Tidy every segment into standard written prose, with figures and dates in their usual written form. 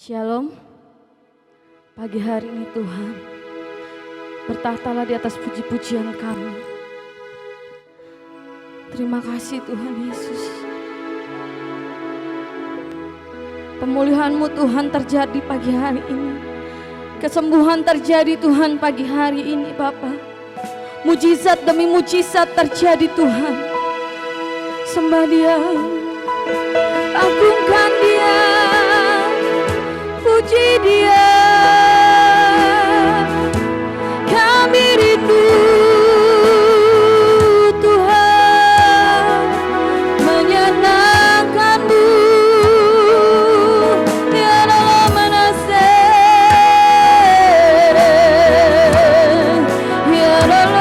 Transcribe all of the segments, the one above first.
Shalom, pagi hari ini Tuhan, bertahtalah di atas puji-pujian kami. Terima kasih Tuhan Yesus. Pemulihan-Mu Tuhan terjadi pagi hari ini. Kesembuhan terjadi Tuhan pagi hari ini Bapa. Mujizat demi mujizat terjadi Tuhan. Sembah Dia, agungkan Dia, puji Dia. Kami rindu Tuhan menyenangkan-Mu. Ya dalam menaseh, ya dalam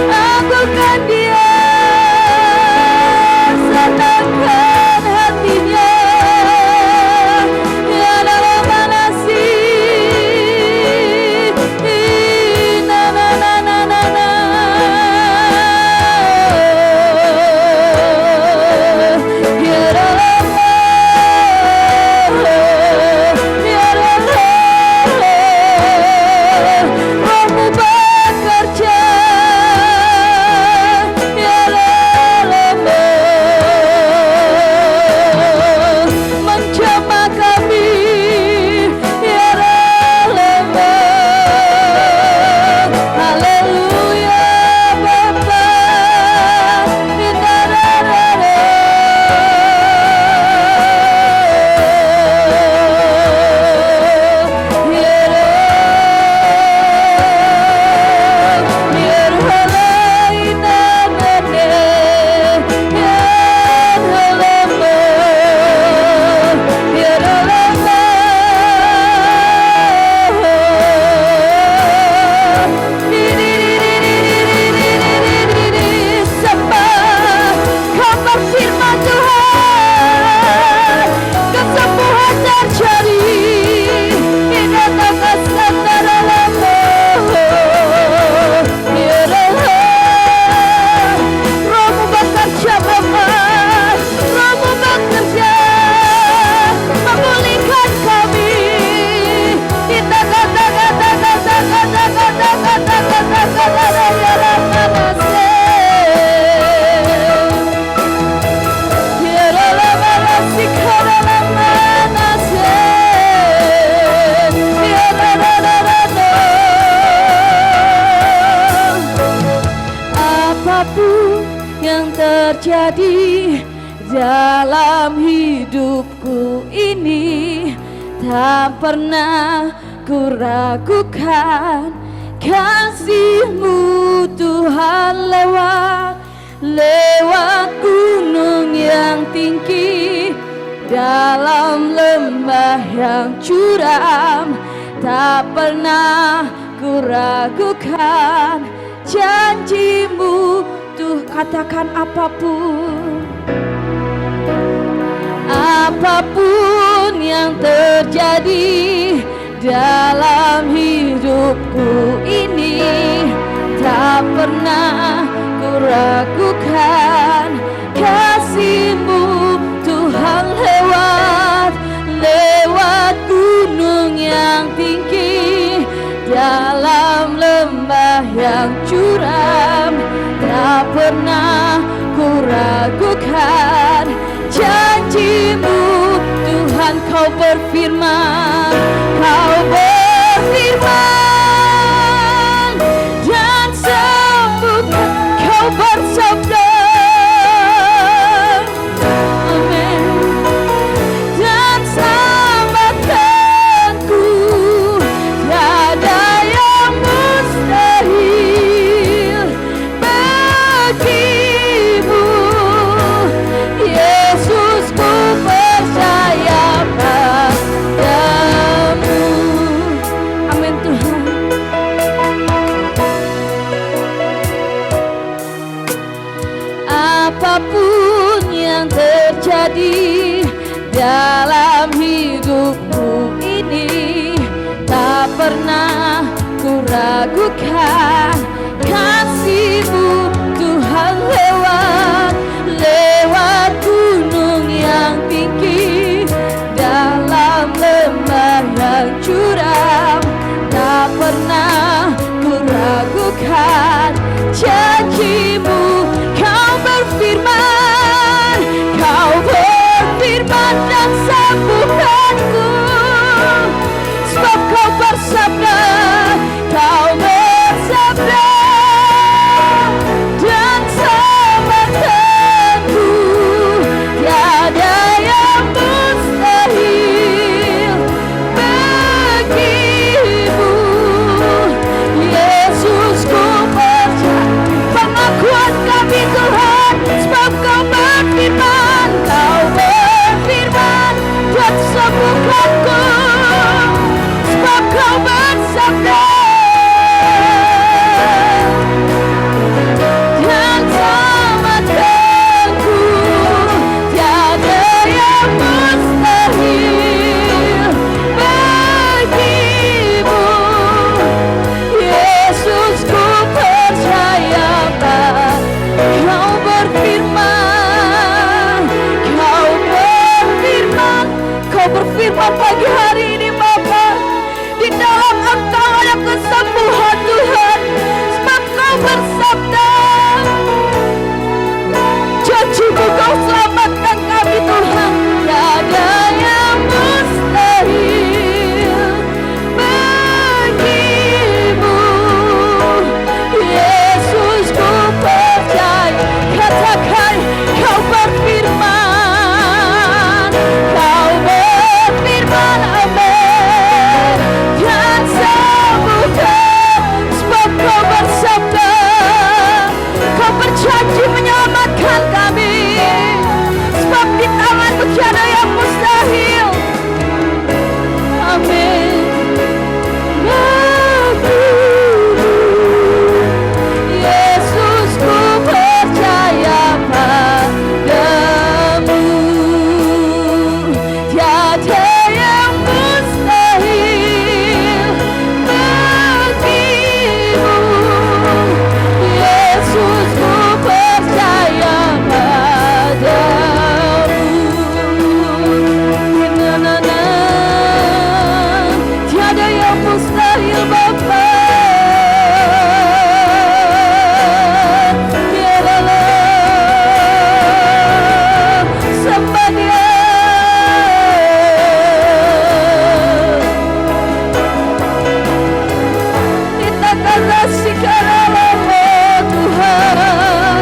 agungkan Dia, senangkan hatinya. Ya dalam manasih, na na na na na na. Ya dalam, ya dalam, Roh-Mu bekerja. Ya dalam menjamah kami. Ya dalam, haleluya Bapa. Kabar firman Tuhan, kesembuhan terjadi. Ingatkan antara lembu. Ya dalam, Roh-Mu bekerja Bapa, Roh-Mu bekerja memulihkan kami. Kita apapun yang terjadi dalam hidupku ini, tak pernah ku ragukan kasih-Mu Tuhan. Lewat gunung yang tinggi, dalam lembah yang curam, tak pernah ku ragukan janji-Mu Tuh. Katakan apapun yang terjadi dalam hidupku ini, tak pernah ku ragukan kasih-Mu Tuhan. Lewat gunung yang tinggi, dalam lembah yang curam, tak pernah ku ragukan janji-Mu Tuhan. Kau berfirman dan sembuhkan. Kau bersabda, amin, dan selamatkanku. Tiada yang mustahil bagimu, Yesus, ku percaya padamu. Amin Tuhan. pagi hari ini Bapa. Di dalam Engkau ada kesembuhan Tuhan. Sebab Kau bersabda, janji-Mu Kau selamatkan kami Tuhan. Tiada yang mustahil bagimu. Yesus ku percaya. Katakan Kau berfirman. Kau berfirman amin. Dan sembuhkan. Sebab Kau bersabda. Kau berjanji menyelamatkan kami. Sebab di tangan-Mu tiada yang mustahil. Amin. Yesus ku percaya padamu. Tiada yang mustahil bagimu. Yesus ku percaya padamu. Na-na-na. Tiada yang mustahil Bapa. Sembah Dia. Kita kasih karena Tuhan.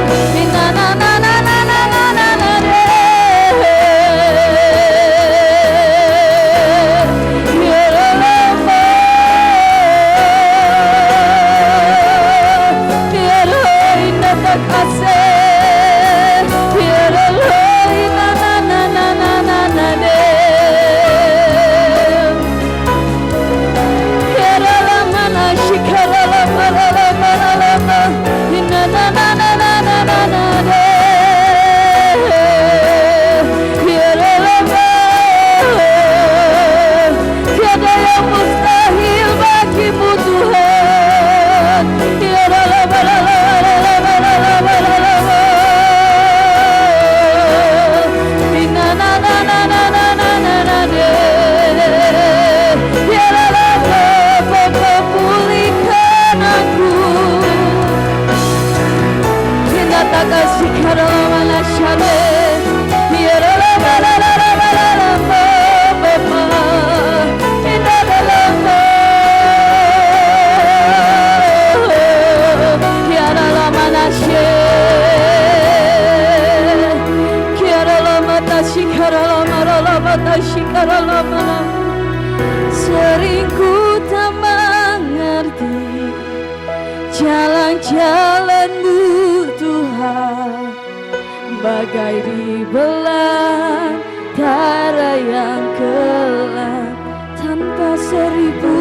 Tiada yang mustahil bagimu Tuhan. Pulihkan aku. Kita tak kasih karena syane. Sering ku tak mengerti jalan-jalan-Mu Tuhan, bagai di belantara yang gelap, tanpa seribu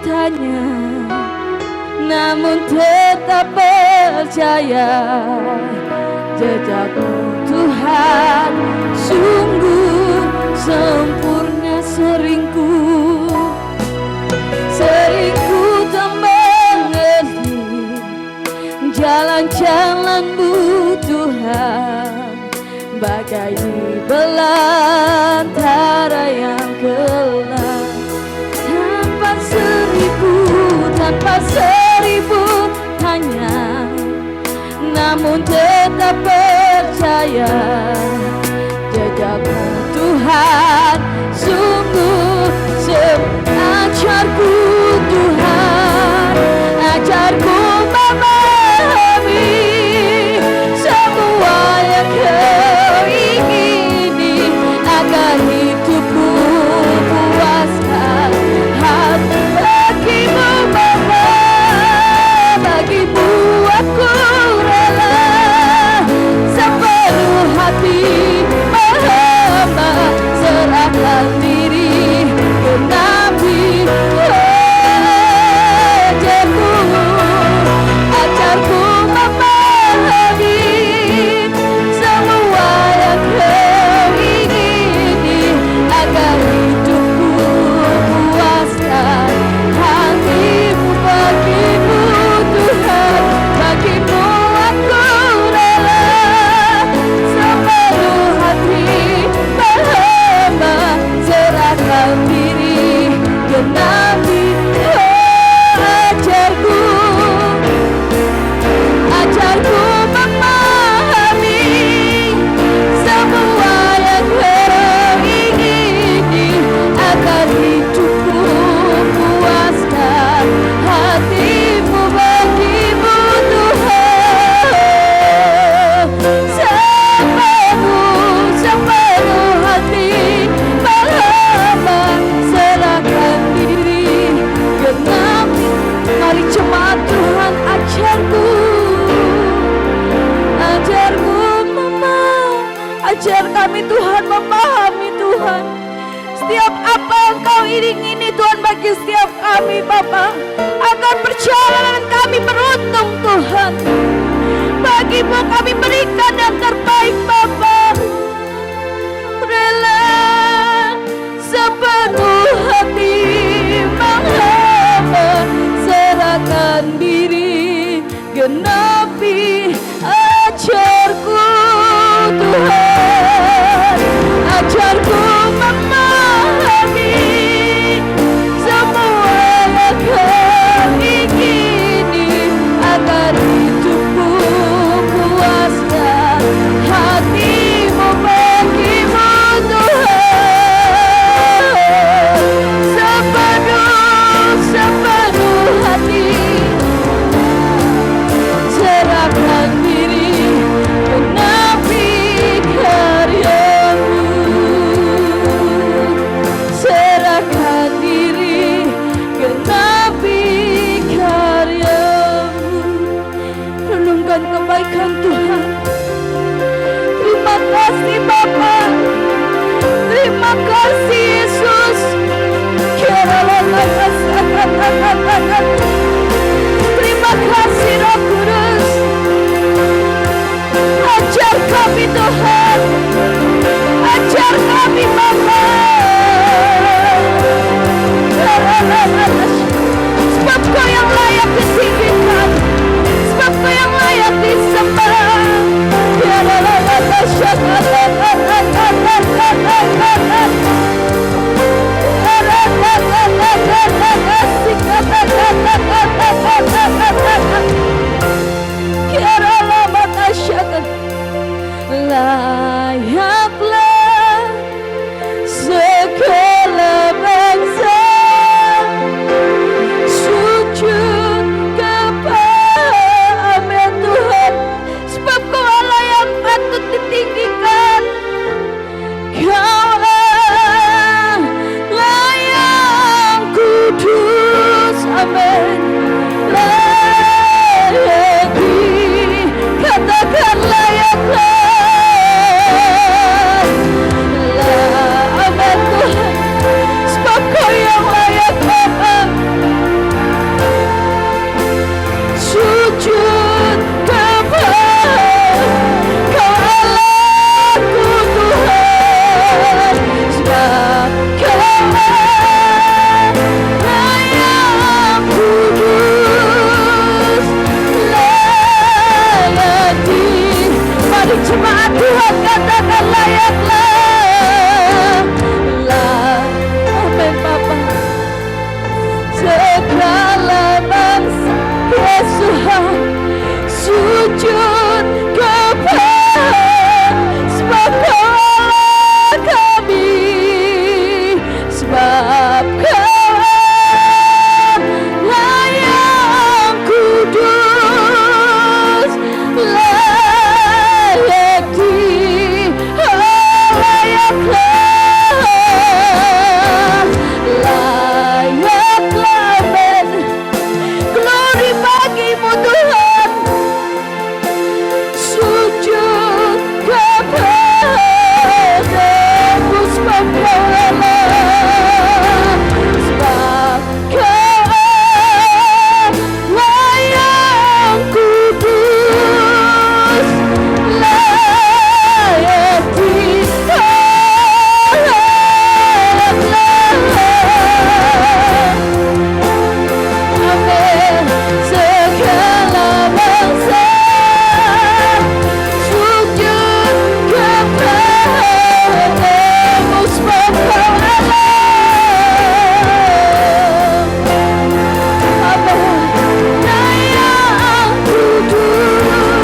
tanya, namun tetap percaya. Jejak-Mu Tuhan sungguh sempurna. Seringku tak mengerti jalan-jalan-Mu Tuhan, bagai di belantara yang gelap, tanpa seribu tanya, namun tetap percaya. Jejak-Mu Tuhan sungguh ajarku Tuhan, ajarku memahami semua yang Kau ingini, agar hidupku puaskan hati bagimu Bapa. Bagimu aku rela sepenuh hati. Tuhan memahami Tuhan setiap apa Engkau ingini Tuhan bagi setiap kami Bapa, agar perjalanan kami beruntung Tuhan. Bagimu kami berikan yang terbaik Bapa, rela sepenuh hati menghamba, serahkan diri, genapi ajarku Tuhan, ajarku memahami semua yang Kau ingini, agar hidupku puaskan hatimu bagimu Tuhan, sepenuh hati serahkan diri, genapi karyamu, serahkan diri, genapi karyamu. Renungkan kebaikan Tuhan. Terima kasih Bapa, terima kasih Yesus. Terima kasih Roh Kudus. Ajar kami Tuhan, ajar kami Bapa. Sebab Kau yang layak ditinggikan, sebab Kau yang layak disembah. Layaklah segala bangsa sujud kepada Tuhan, sebab Kau Allah yang patut ditinggikan. Kaulah yang kudus, amin. Lagi katakan layaklah, amin Tuhan, sebab Kau yang layak Bapa. Sujud kepada Kau Allahku Tuhan, sebab Kau yang kudus, layak di. Mari jemaat Tuhan katakan layaklah, amin Bapa. Segala bangsa Yesus sujud kepada, sebab Kau Allah kami, sebab Kau Allah yang kudus, layak di, layaklah, amin. Glory bagimu Tuhan, sujud kepadamu, sebab Kau Allah, sebab Kau Allah yang kudus, layak amin. Segala bangsa sujud kepadamu, sebab Kau Allah, amin. Yang kudus,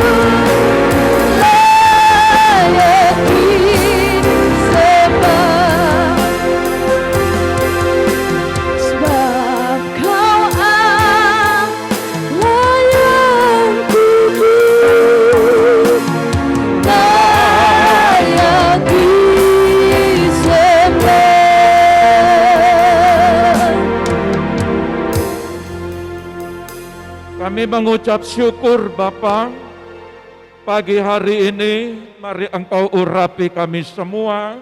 layak disembah, sebab Kau Allah yang kudus, layak disembah. Kami mengucap syukur Bapa pagi hari ini, mari Engkau urapi kami semua.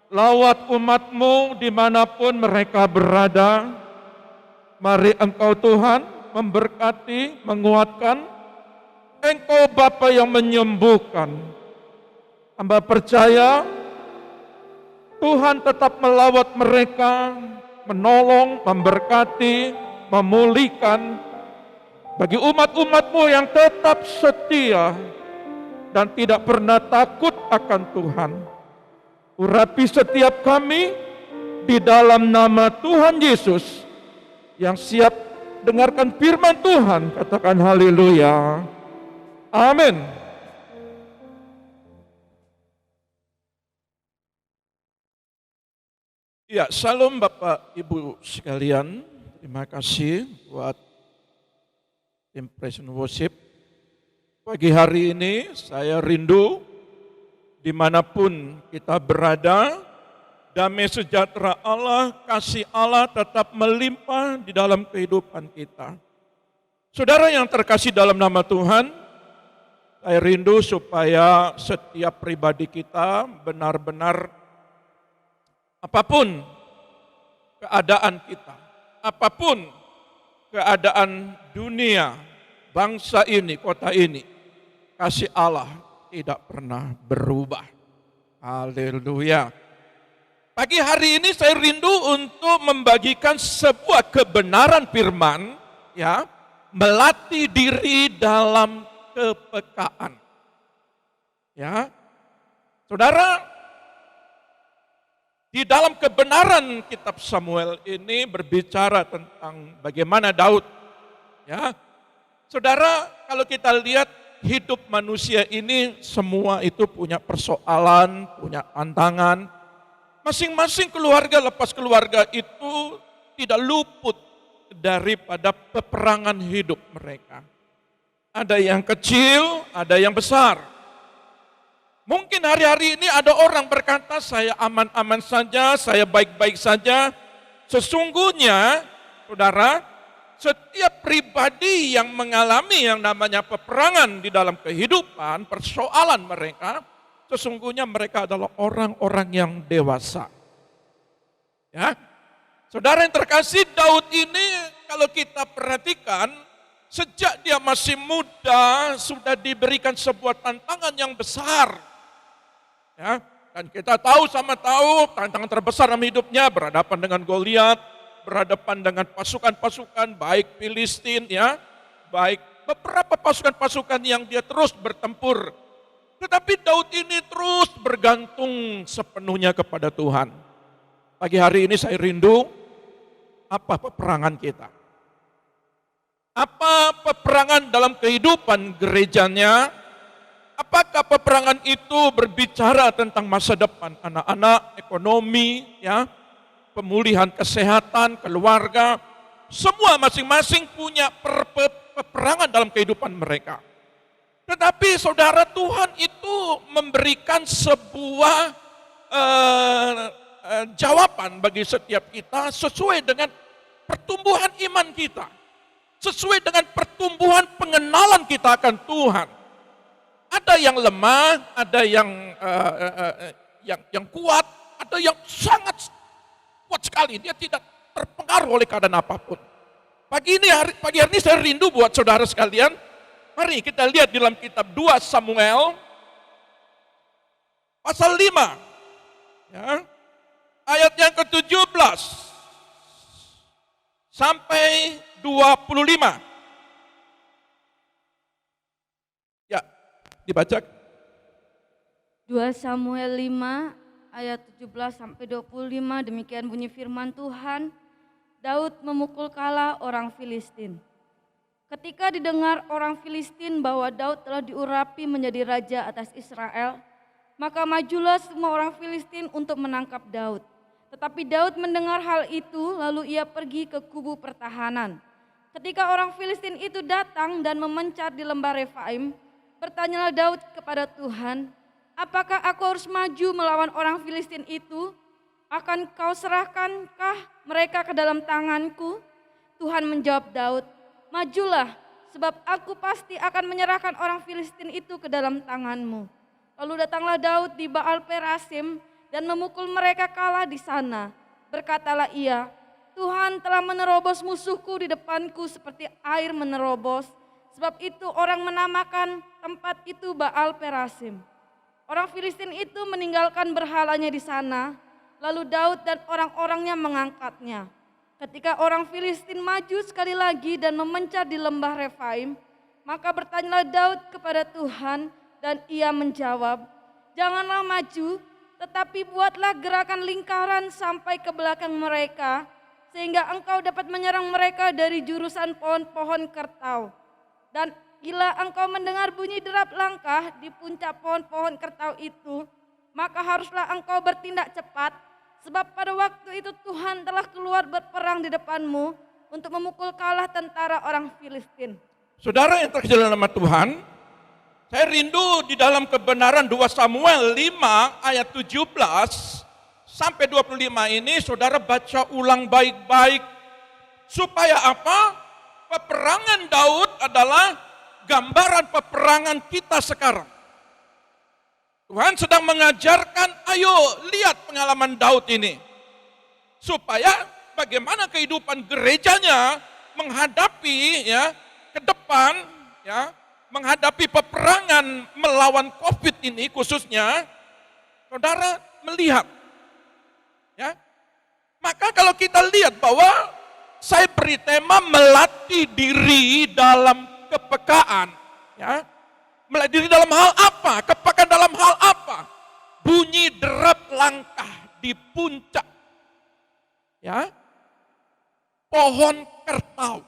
Lawat umat-Mu dimanapun mereka berada. Mari Engkau Tuhan memberkati, menguatkan. Engkau Bapa yang menyembuhkan. Hamba percaya Tuhan tetap melawat mereka, menolong, memberkati, memulihkan. Bagi umat-umat-Mu yang tetap setia dan tidak pernah takut akan Tuhan. Urapi setiap kami di dalam nama Tuhan Yesus yang siap dengarkan firman Tuhan. Katakan haleluya. Amin. Ya, salam Bapak Ibu sekalian. Terima kasih buat tim Praise and Worship. Pagi hari ini saya rindu dimanapun kita berada, damai sejahtera Allah, kasih Allah tetap melimpah di dalam kehidupan kita. Saudara yang terkasih dalam nama Tuhan, saya rindu supaya setiap pribadi kita benar-benar apapun keadaan kita, apapun keadaan dunia, bangsa ini, kota ini, kasih Allah tidak pernah berubah. Haleluya. Pagi hari ini saya rindu untuk membagikan sebuah kebenaran firman, ya, melatih diri dalam kepekaan. Ya. Saudara, di dalam kebenaran kitab Samuel ini berbicara tentang bagaimana Daud. Ya. Saudara, kalau kita lihat hidup manusia ini semua itu punya persoalan, punya tantangan. Masing-masing keluarga lepas keluarga itu tidak luput daripada peperangan hidup mereka. Ada yang kecil, ada yang besar. Mungkin hari-hari ini ada orang berkata, saya aman-aman saja, saya baik-baik saja. Sesungguhnya, saudara, setiap pribadi yang mengalami yang namanya peperangan di dalam kehidupan, persoalan mereka, sesungguhnya mereka adalah orang-orang yang dewasa. Ya, saudara yang terkasih, Daud ini kalau kita perhatikan, sejak dia masih muda sudah diberikan sebuah tantangan yang besar. Ya, dan kita tahu sama tahu tantangan terbesar dalam hidupnya berhadapan dengan Goliat, berhadapan dengan pasukan-pasukan baik Filistin, ya, baik beberapa pasukan-pasukan yang dia terus bertempur. Tetapi Daud ini terus bergantung sepenuhnya kepada Tuhan. Pagi hari ini saya rindu, apa peperangan kita? Apa peperangan dalam kehidupan gerejanya? Apakah peperangan itu berbicara tentang masa depan anak-anak, ekonomi, ya, pemulihan kesehatan, keluarga? Semua masing-masing punya peperangan dalam kehidupan mereka. Tetapi saudara, Tuhan itu memberikan sebuah jawaban bagi setiap kita sesuai dengan pertumbuhan iman kita. Sesuai dengan pertumbuhan pengenalan kita akan Tuhan. Ada yang lemah, ada yang kuat, ada yang sangat kuat sekali. Dia tidak terpengaruh oleh keadaan apapun. Pagi hari ini saya rindu buat saudara sekalian. Mari kita lihat di dalam kitab 2 Samuel pasal 5. Ya, ayat yang ke-17 sampai 25. Ya, dibaca. 2 Samuel 5 ayat 17 sampai 25, demikian bunyi firman Tuhan. Daud memukul kalah orang Filistin. Ketika didengar orang Filistin bahwa Daud telah diurapi menjadi raja atas Israel, maka majulah semua orang Filistin untuk menangkap Daud. Tetapi Daud mendengar hal itu, lalu ia pergi ke kubu pertahanan. Ketika orang Filistin itu datang dan memencar di lembah Refaim, bertanyalah Daud kepada Tuhan, apakah aku harus maju melawan orang Filistin itu? Akan kau serahkankah mereka ke dalam tanganku? Tuhan menjawab Daud, majulah, sebab aku pasti akan menyerahkan orang Filistin itu ke dalam tanganmu. Lalu datanglah Daud di Baal Perasim dan memukul mereka kalah di sana. Berkatalah ia, Tuhan telah menerobos musuhku di depanku seperti air menerobos. Sebab itu orang menamakan tempat itu Baal Perasim. Orang Filistin itu meninggalkan berhalanya di sana, lalu Daud dan orang-orangnya mengangkatnya. Ketika orang Filistin maju sekali lagi dan memencar di lembah Refaim, maka bertanyalah Daud kepada Tuhan dan ia menjawab, janganlah maju, tetapi buatlah gerakan lingkaran sampai ke belakang mereka, sehingga engkau dapat menyerang mereka dari jurusan pohon-pohon kertau. Dan bila engkau mendengar bunyi derap langkah di puncak pohon-pohon kertau itu, maka haruslah engkau bertindak cepat, sebab pada waktu itu Tuhan telah keluar berperang di depanmu untuk memukul kalah tentara orang Filistin. Saudara yang terkasih dalam nama Tuhan, saya rindu di dalam kebenaran 2 Samuel 5 ayat 17 sampai 25 ini saudara baca ulang baik-baik. Supaya apa? Peperangan Daud adalah gambaran peperangan kita sekarang. Tuhan sedang mengajarkan, ayo lihat pengalaman Daud ini. Supaya bagaimana kehidupan gerejanya menghadapi ke depan menghadapi peperangan melawan Covid ini khususnya, saudara melihat. Maka kalau kita lihat bahwa saya beri tema melatih diri dalam kepekaan. Melatih diri dalam hal apa? Kepekaan dalam hal apa? Bunyi derap langkah di puncak. Pohon kertau.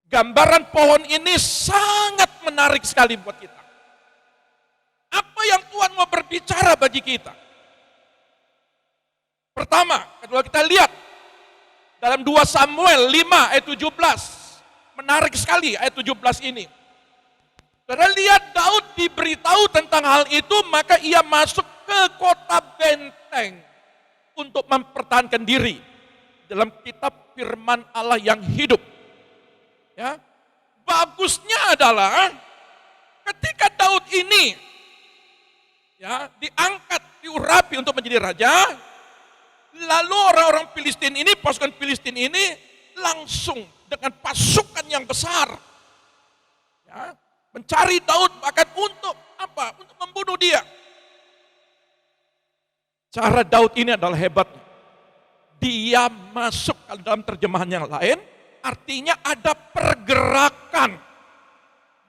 Gambaran pohon ini sangat menarik sekali buat kita. Apa yang Tuhan mau berbicara bagi kita? Pertama, kedua kita lihat dalam 2 Samuel 5 ayat 17. Menarik sekali ayat 17 ini. Saudara lihat Daud diberitahu tentang hal itu, maka ia masuk ke kota benteng untuk mempertahankan diri dalam kitab firman Allah yang hidup. Bagusnya adalah ketika Daud ini diangkat, diurapi untuk menjadi raja, lalu orang-orang Filistin ini, pasukan Filistin ini langsung dengan pasukan yang besar mencari Daud bahkan untuk apa? Untuk membunuh dia. Cara Daud ini adalah hebat. Dia masuk dalam terjemahan yang lain, artinya ada pergerakan.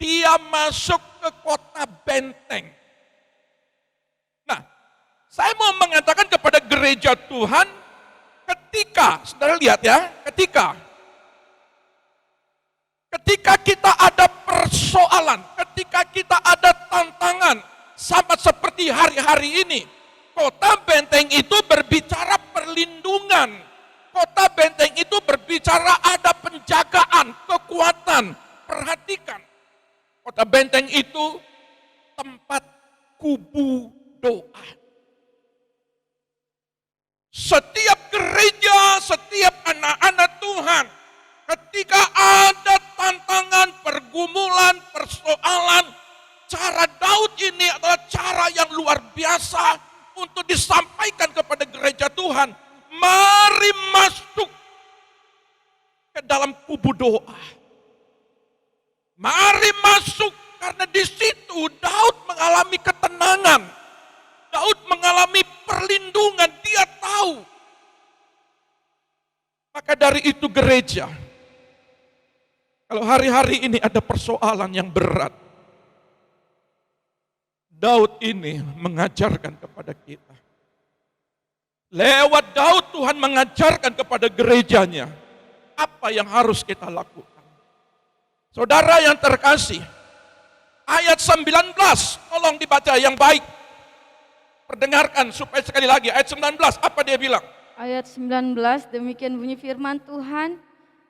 Dia masuk ke kota benteng. Nah, saya mau mengatakan kepada gereja Tuhan, ketika, saudara lihat ketika kita ada persoalan, ketika kita ada tantangan, sama seperti hari-hari ini, kota benteng itu berbicara perlindungan, kota benteng itu berbicara ada penjagaan, kekuatan. Perhatikan, kota benteng itu tempat kubu doa. Setiap gereja, setiap anak-anak Tuhan, ketika ada tantangan, pergumulan, persoalan, cara Daud ini adalah cara yang luar biasa untuk disampaikan kepada gereja Tuhan. Mari masuk ke dalam kubu doa. Mari masuk, karena di situ Daud mengalami ketenangan. Daud mengalami perlindungan, dia tahu. Maka dari itu gereja, kalau hari-hari ini ada persoalan yang berat, Daud ini mengajarkan kepada kita. Lewat Daud Tuhan mengajarkan kepada gerejanya apa yang harus kita lakukan. Saudara yang terkasih, ayat 19, tolong dibaca yang baik. Perdengarkan supaya sekali lagi, ayat 19, apa dia bilang? Ayat 19, demikian bunyi firman Tuhan.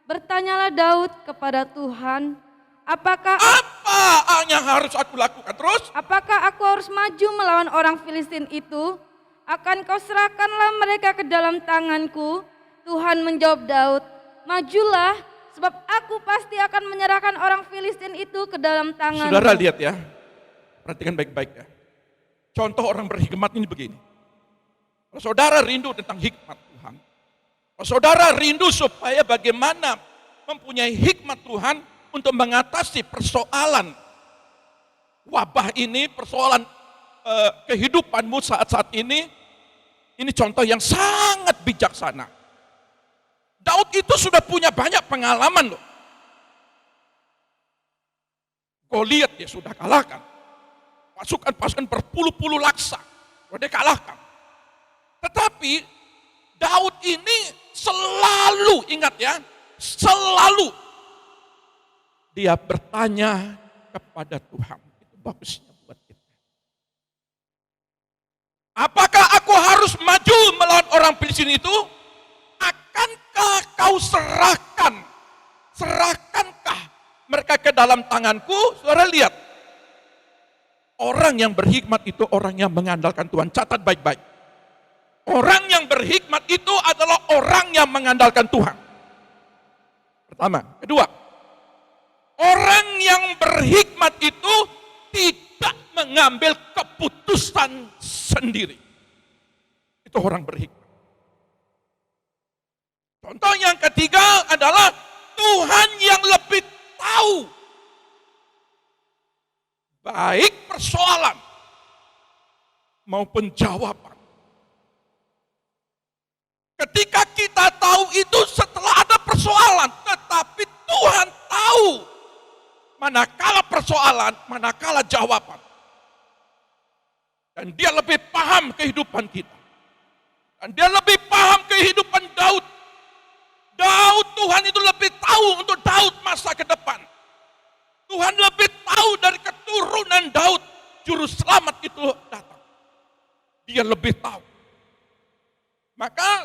Bertanyalah Daud kepada Tuhan, apakah apa yang harus aku lakukan? Terus? Apakah aku harus maju melawan orang Filistin itu? Akan kau serahkanlah mereka ke dalam tanganku? Tuhan menjawab Daud, majulah, sebab aku pasti akan menyerahkan orang Filistin itu ke dalam tanganmu. Saudara lihat ya, perhatikan baik-baik ya. Contoh orang berhikmat ini begini. Kalau saudara rindu tentang hikmat Tuhan, kalau saudara rindu supaya bagaimana mempunyai hikmat Tuhan untuk mengatasi persoalan wabah ini, persoalan kehidupanmu saat-saat ini contoh yang sangat bijaksana. Daud itu sudah punya banyak pengalaman loh. Goliat dia sudah kalahkan. Pasukan-pasukan berpuluh-puluh laksa sudah dia kalahkan. Tetapi Daud ini selalu, ingat ya, selalu dia bertanya kepada Tuhan. Itu bagusnya buat kita. Apakah aku harus maju melawan orang Filistin itu? Akankah kau serahkankah mereka ke dalam tanganku? Saudara lihat, orang yang berhikmat itu orang yang mengandalkan Tuhan. Catat baik-baik. Orang yang berhikmat itu adalah orang yang mengandalkan Tuhan. Pertama. Kedua, orang yang berhikmat itu tidak mengambil keputusan sendiri. Itu orang berhikmat. Contoh yang ketiga adalah Tuhan yang lebih tahu baik persoalan maupun jawaban. Ketika kita tahu itu setelah ada persoalan, tetapi Tuhan tahu manakala persoalan, manakala jawaban. Dan dia lebih paham kehidupan kita. Dan dia lebih paham kehidupan Daud. Tuhan itu lebih tahu untuk Daud masa ke depan. Tuhan lebih tahu dari keturunan Daud, juru selamat itu datang. Dia lebih tahu. Maka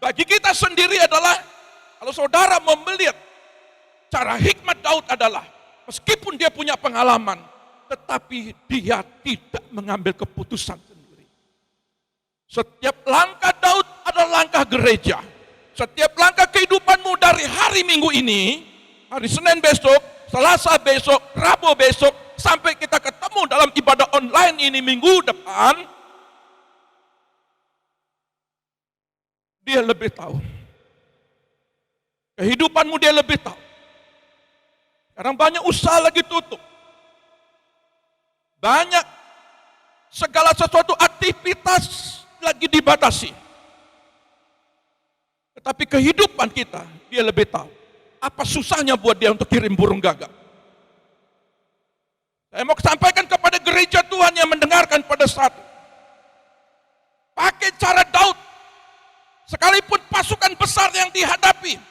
bagi kita sendiri adalah, kalau saudara mau melihat cara hikmat Daud adalah, meskipun dia punya pengalaman, tetapi dia tidak mengambil keputusan sendiri. Setiap langkah Daud adalah langkah gereja. Setiap langkah kehidupanmu dari hari Minggu ini, hari Senin besok, Selasa besok, Rabu besok, sampai kita ketemu dalam ibadah online ini minggu depan, dia lebih tahu. Kehidupanmu dia lebih tahu. Sekarang banyak usaha lagi tutup. Banyak segala sesuatu aktivitas lagi dibatasi. Tetapi kehidupan kita, dia lebih tahu. Apa susahnya buat dia untuk kirim burung gagak? Saya mau sampaikan kepada gereja Tuhan yang mendengarkan pada saat ini. Pakai cara Daud. Sekalipun pasukan besar yang dihadapi.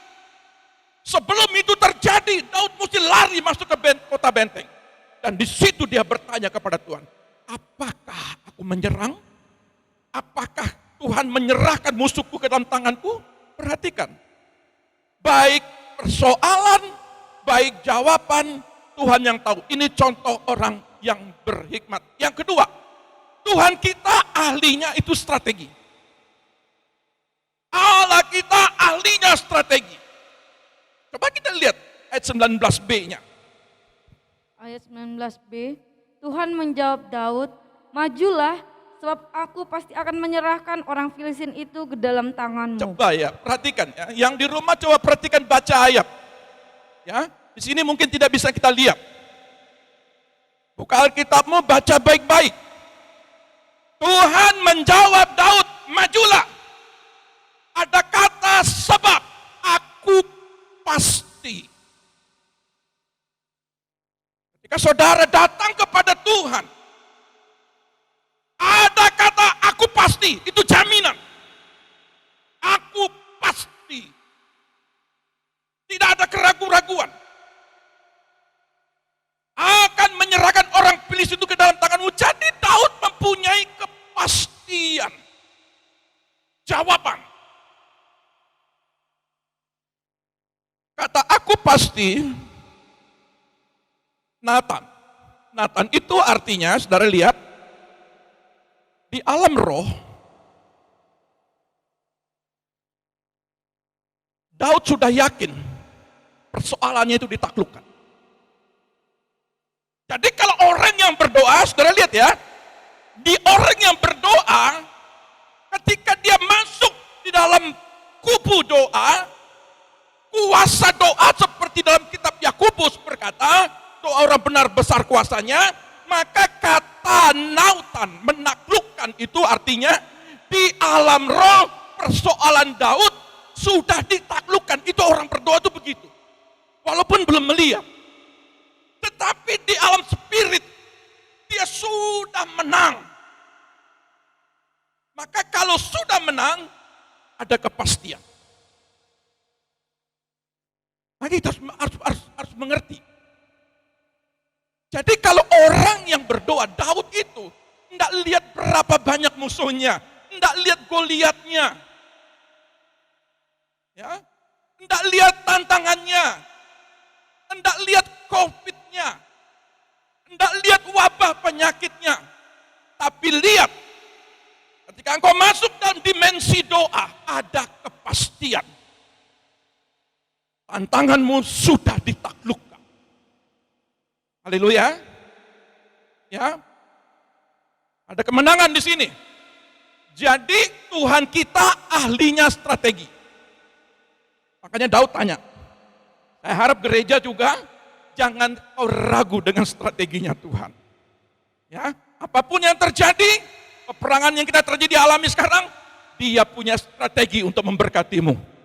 Sebelum itu terjadi, Daud mesti lari masuk ke kota benteng. Dan di situ dia bertanya kepada Tuhan. Apakah aku menyerang? Apakah Tuhan menyerahkan musuhku ke dalam tanganku? Perhatikan, baik persoalan, baik jawaban, Tuhan yang tahu. Ini contoh orang yang berhikmat. Yang kedua, Tuhan kita ahlinya itu strategi. Allah kita ahlinya strategi. Coba kita lihat ayat 19b-nya. Ayat 19b, Tuhan menjawab Daud, majulah, sebab aku pasti akan menyerahkan orang Filistin itu ke dalam tanganmu. Coba ya, perhatikan ya. Yang di rumah coba perhatikan baca ayat. Ya, di sini mungkin tidak bisa kita lihat. Buka Alkitabmu, baca baik-baik. Tuhan menjawab Daud, majulah. Ada kata sebab, aku pasti. Ketika saudara datang kepada Tuhan, ada kata aku pasti, itu jaminan. Aku pasti. Tidak ada keraguan-raguan. Akan menyerahkan orang Filistin itu ke dalam tanganmu. Jadi Daud mempunyai kepastian. Jawaban. Kata aku pasti, Nathan itu artinya, saudara lihat, di alam roh, Daud sudah yakin persoalannya itu ditaklukkan. Jadi kalau orang yang berdoa, saudara lihat ya, di orang yang berdoa, ketika dia masuk di dalam kubu doa, kuasa doa seperti dalam kitab Yakobus berkata, doa orang benar besar kuasanya, maka kata nautan, menaklukkan itu artinya di alam roh persoalan Daud sudah ditaklukkan. Itu orang berdoa itu begitu. Walaupun belum melihat. Tetapi di alam spirit dia sudah menang. Maka kalau sudah menang ada kepastian. Maka kita harus mengerti. Jadi kalau orang yang berdoa, Daud itu tidak lihat berapa banyak musuhnya, tidak lihat Goliatnya, ya, tidak lihat tantangannya, tidak lihat COVID-nya, tidak lihat wabah penyakitnya, tapi lihat ketika engkau masuk dalam dimensi doa, ada kepastian. Tantanganmu sudah ditaklukkan. Haleluya. Ya. Ada kemenangan di sini. Jadi Tuhan kita ahlinya strategi. Makanya Daud tanya. Saya harap gereja juga jangan kau ragu dengan strateginya Tuhan. Ya, apapun yang terjadi, peperangan yang kita terjadi alami sekarang, Dia punya strategi untuk memberkatimu.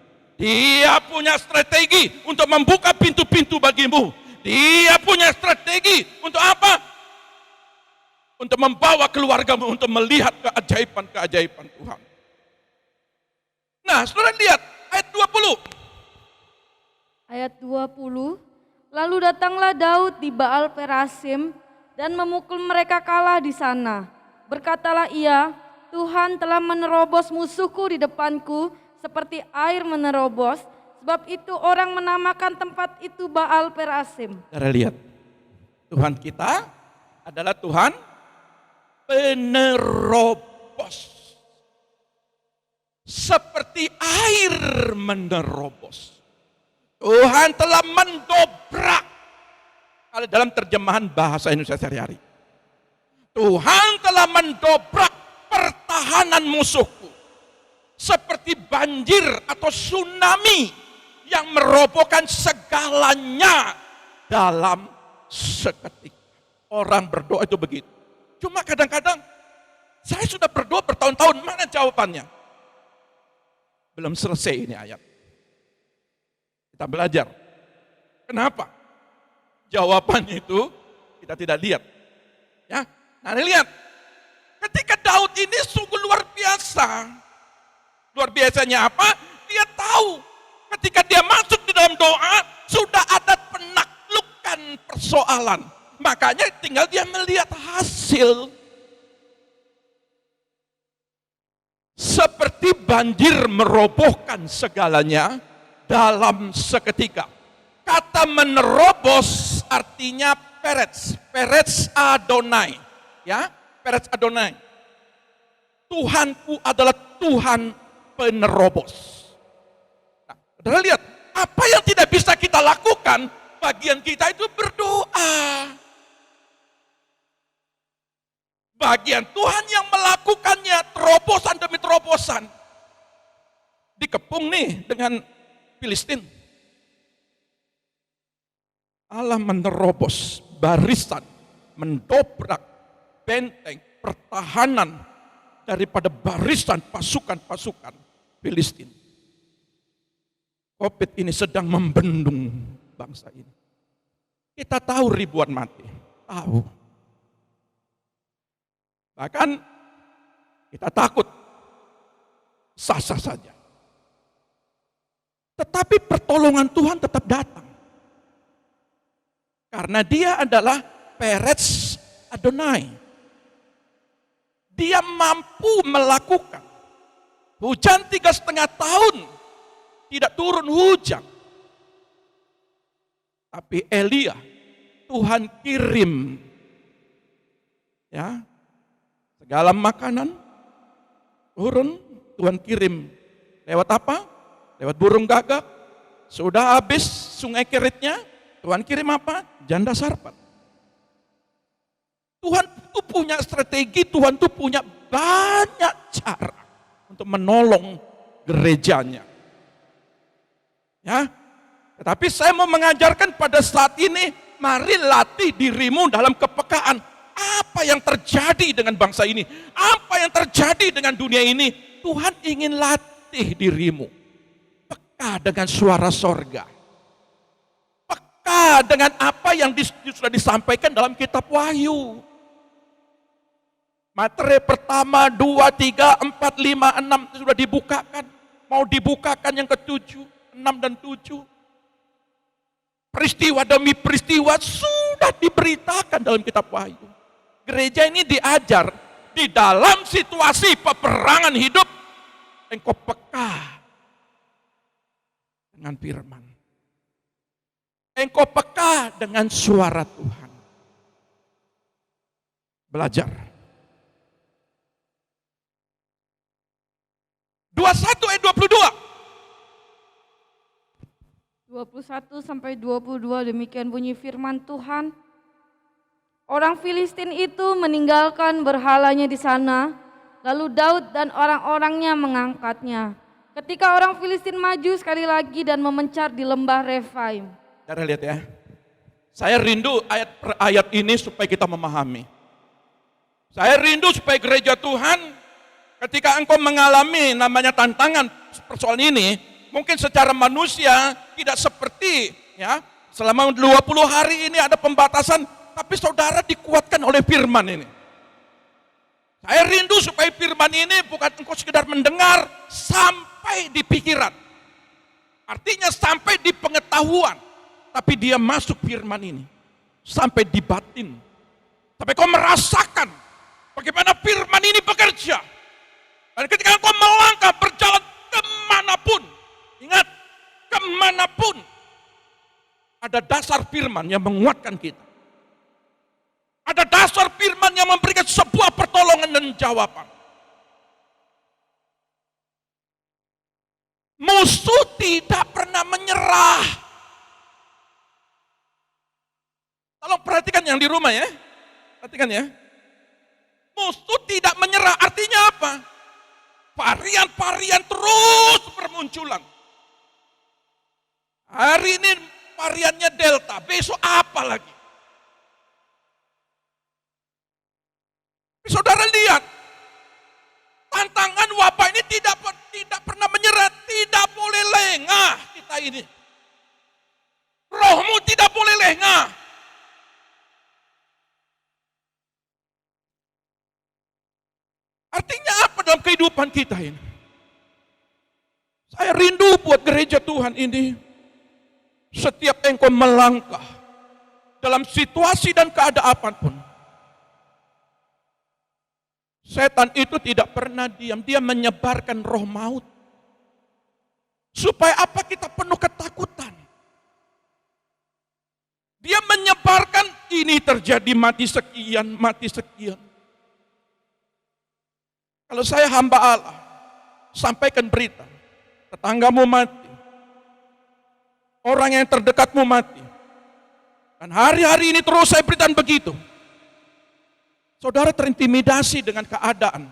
Dia punya strategi untuk membuka pintu-pintu bagimu. Dia punya strategi untuk apa? Untuk membawa keluargamu untuk melihat keajaiban-keajaiban Tuhan. Nah, saudara lihat ayat 20. Ayat 20, lalu datanglah Daud di Baal Perasim dan memukul mereka kalah di sana. Berkatalah ia, Tuhan telah menerobos musuhku di depanku seperti air menerobos, sebab itu orang menamakan tempat itu Baal Perasim. Saudara lihat, Tuhan kita adalah Tuhan penerobos. Seperti air menerobos. Tuhan telah mendobrak. Kalau dalam terjemahan bahasa Indonesia sehari-hari. Tuhan telah mendobrak pertahanan musuhku. Seperti banjir atau tsunami yang merobohkan segalanya dalam seketika. Orang berdoa itu begitu. Cuma kadang-kadang saya sudah berdoa bertahun-tahun, mana jawabannya? Belum selesai ini ayat. Kita belajar. Kenapa? Jawabannya itu kita tidak lihat. Ya, nah lihat. Ketika Daud ini sungguh luar biasa. Luar biasanya apa? Dia tahu ketika dia masuk di dalam doa sudah ada penaklukan persoalan. Makanya tinggal dia melihat hasil. Seperti banjir merobohkan segalanya dalam seketika. Kata menerobos artinya Peretz. Peretz Adonai. Ya, Peretz Adonai. Tuhanku adalah Tuhan penerobos. Nah, saudara lihat, apa yang tidak bisa kita lakukan, bagian kita itu berdoa. Bagian Tuhan yang melakukannya, terobosan demi terobosan. Dikepung nih dengan Filistin. Allah menerobos barisan, mendobrak benteng pertahanan daripada barisan pasukan-pasukan Filistin. COVID ini sedang membendung bangsa ini. Kita tahu ribuan mati, tahu. Bahkan kita takut, sah-sah saja. Tetapi pertolongan Tuhan tetap datang. Karena dia adalah Peretz Adonai. Dia mampu melakukan. Hujan 3,5 tahun, tidak turun hujan. Tapi Elia, Tuhan kirim. Ya, segala makanan turun, Tuhan kirim. Lewat apa? Lewat burung gagak, Sudah habis sungai Keritnya, Tuhan kirim apa? Janda sarpat. Tuhan tuh punya strategi, Tuhan tuh punya banyak cara untuk menolong gerejanya. Ya, tetapi saya mau mengajarkan pada saat ini, mari latih dirimu dalam kepekaan. Apa yang terjadi dengan bangsa ini? Apa yang terjadi dengan dunia ini? Tuhan ingin latih dirimu. Peka dengan suara sorga. Peka dengan apa yang sudah disampaikan dalam kitab Wahyu. Materi pertama, 2, 3, 4, 5, 6 sudah dibukakan. Mau dibukakan yang ke-7, 6 dan 7. Peristiwa demi peristiwa sudah diberitakan dalam kitab Wahyu. Gereja ini diajar di dalam situasi peperangan hidup, engkau peka dengan firman. Engkau peka dengan suara Tuhan. Belajar. 21 ayat 22. 21 sampai 22 demikian bunyi firman Tuhan. Orang Filistin itu meninggalkan berhalanya di sana, lalu Daud dan orang-orangnya mengangkatnya. Ketika orang Filistin maju sekali lagi dan memencar di lembah Refaim. Saudara lihat ya, saya rindu ayat per ayat ini supaya kita memahami. Saya rindu supaya gereja Tuhan, ketika engkau mengalami namanya tantangan persoalan ini, mungkin secara manusia tidak seperti ya, selama 20 hari ini ada pembatasan, tapi saudara dikuatkan oleh firman ini. Saya rindu supaya firman ini bukan engkau sekedar mendengar sampai di pikiran. Artinya sampai di pengetahuan. Tapi dia masuk firman ini. Sampai di batin. Sampai kau merasakan bagaimana firman ini bekerja. Dan ketika engkau melangkah berjalan kemanapun. Ingat, kemanapun. Ada dasar firman yang menguatkan kita. Ada dasar firman yang memberikan sebuah pertolongan dan jawaban. Musuh tidak pernah menyerah. Tolong perhatikan yang di rumah ya. Perhatikan ya. Musuh tidak menyerah artinya apa? Varian-varian terus bermunculan. Hari ini variannya Delta, besok apa lagi? Saudara lihat, tantangan wabah ini tidak pernah menyerah, tidak boleh lengah kita ini. Rohmu tidak boleh lengah. Artinya apa dalam kehidupan kita ini? Saya rindu buat gereja Tuhan ini. Setiap engkau melangkah dalam situasi dan keadaan apapun, setan itu tidak pernah diam, dia menyebarkan roh maut. Supaya apa? Kita penuh ketakutan. Dia menyebarkan ini terjadi mati sekian, mati sekian. Kalau saya hamba Allah, sampaikan berita, tetanggamu mati, orang yang terdekatmu mati. Dan hari-hari ini terus saya beritakan begitu. Saudara terintimidasi dengan keadaan,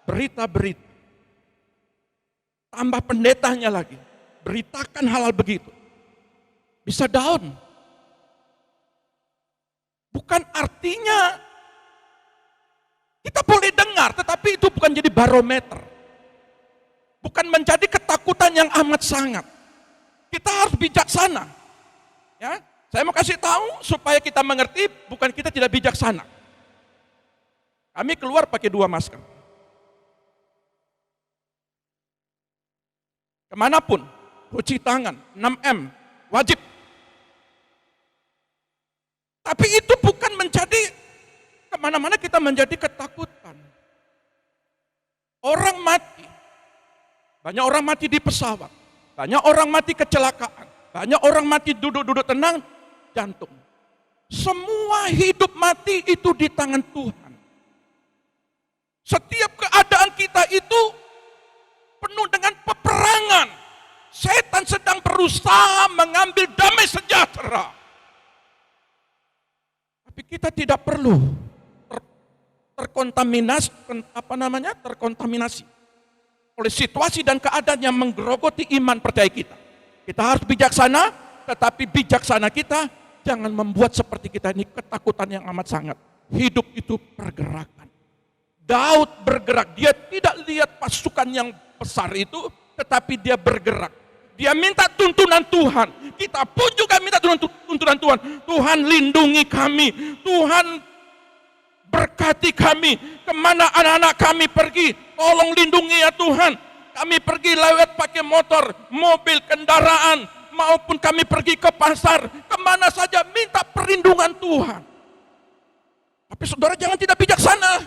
berita-berita. Tambah pendetanya lagi, beritakan hal-hal begitu. Bisa down. Bukan artinya kita boleh dengar, tetapi itu bukan jadi barometer. Bukan menjadi ketakutan yang amat sangat. Kita harus bijaksana. Ya, saya mau kasih tahu supaya kita mengerti, bukan kita tidak bijaksana. Kami keluar pakai 2 masker. Kemanapun, cuci tangan, 6M, wajib. Tapi itu bukan menjadi, kemana-mana kita menjadi ketakutan. Orang mati, banyak orang mati di pesawat, banyak orang mati kecelakaan, banyak orang mati duduk-duduk tenang, jantung. Semua hidup mati itu di tangan Tuhan. Setiap keadaan kita itu penuh dengan peperangan. Setan sedang berusaha berusaha mengambil damai sejahtera. Tapi kita tidak perlu terkontaminasi oleh situasi dan keadaan yang menggerogoti iman percaya kita. Kita harus bijaksana, tetapi bijaksana kita jangan membuat seperti kita ini ketakutan yang amat sangat. Hidup itu pergerakan. Daud bergerak, dia tidak lihat pasukan yang besar itu, tetapi dia bergerak. Dia minta tuntunan Tuhan. Kita pun juga minta tuntunan Tuhan. Tuhan lindungi kami. Tuhan berkati kami. Kemana anak-anak kami pergi, tolong lindungi ya Tuhan. Kami pergi lewat pakai motor, mobil, kendaraan, maupun kami pergi ke pasar, kemana saja minta perlindungan Tuhan. Tapi saudara jangan tidak bijaksana.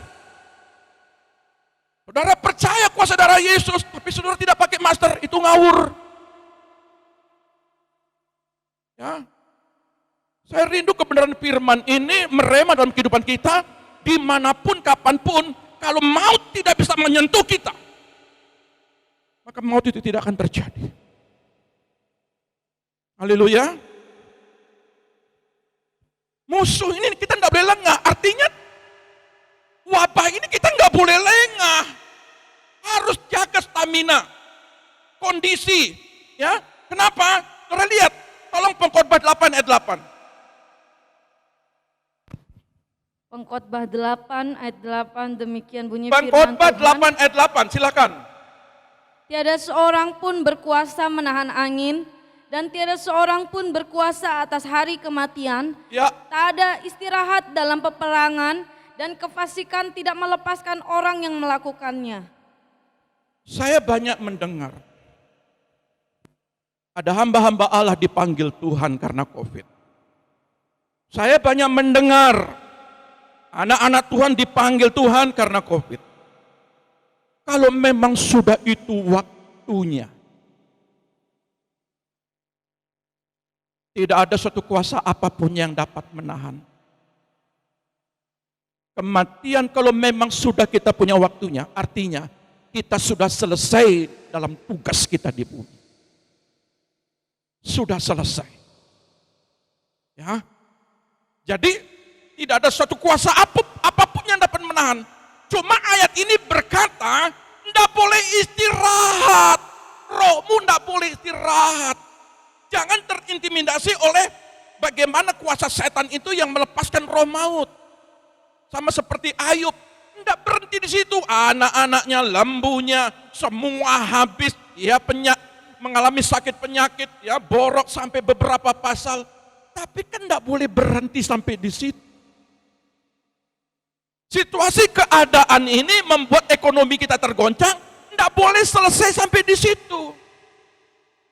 Saudara percaya kuasa darah Yesus, tapi saudara tidak pakai masker, itu ngawur. Ya, saya rindu kebenaran firman ini merema dalam kehidupan kita, dimanapun, kapanpun. Kalau maut tidak bisa menyentuh kita, maka maut itu tidak akan terjadi. Haleluya. Musuh ini kita nggak boleh lengah. Artinya wabah ini kita nggak boleh lengah. Harus jaga stamina, kondisi. Ya, kenapa? Saudara lihat, tolong Pengkhotbah 8 ayat 8. Pengkhotbah 8 ayat 8 demikian bunyi firman Pengkhotbah Tuhan. 8 ayat 8, silakan. Tiada seorang pun berkuasa menahan angin, dan tiada seorang pun berkuasa atas hari kematian. Ya, Tak ada istirahat dalam peperangan, dan kefasikan tidak melepaskan orang yang melakukannya. saya banyak mendengar ada hamba-hamba Allah dipanggil Tuhan karena COVID. Saya banyak mendengar anak-anak Tuhan dipanggil Tuhan karena COVID. Kalau memang sudah itu waktunya, tidak ada suatu kuasa apapun yang dapat menahan. Kematian kalau memang sudah kita punya waktunya, artinya kita sudah selesai dalam tugas kita di bumi. Sudah selesai. Ya. Jadi tidak ada suatu kuasa apapun yang dapat menahan. Cuma ayat ini berkata, tidak boleh istirahat. Rohmu tidak boleh istirahat. Jangan terintimidasi oleh bagaimana kuasa setan itu yang melepaskan roh maut. Sama seperti Ayub, tidak berhenti di situ. Anak-anaknya, lembunya, semua habis. Ya, mengalami sakit penyakit, ya, borok sampai beberapa pasal. Tapi kan tidak boleh berhenti sampai di situ. Situasi keadaan ini membuat ekonomi kita tergoncang, tidak boleh selesai sampai di situ.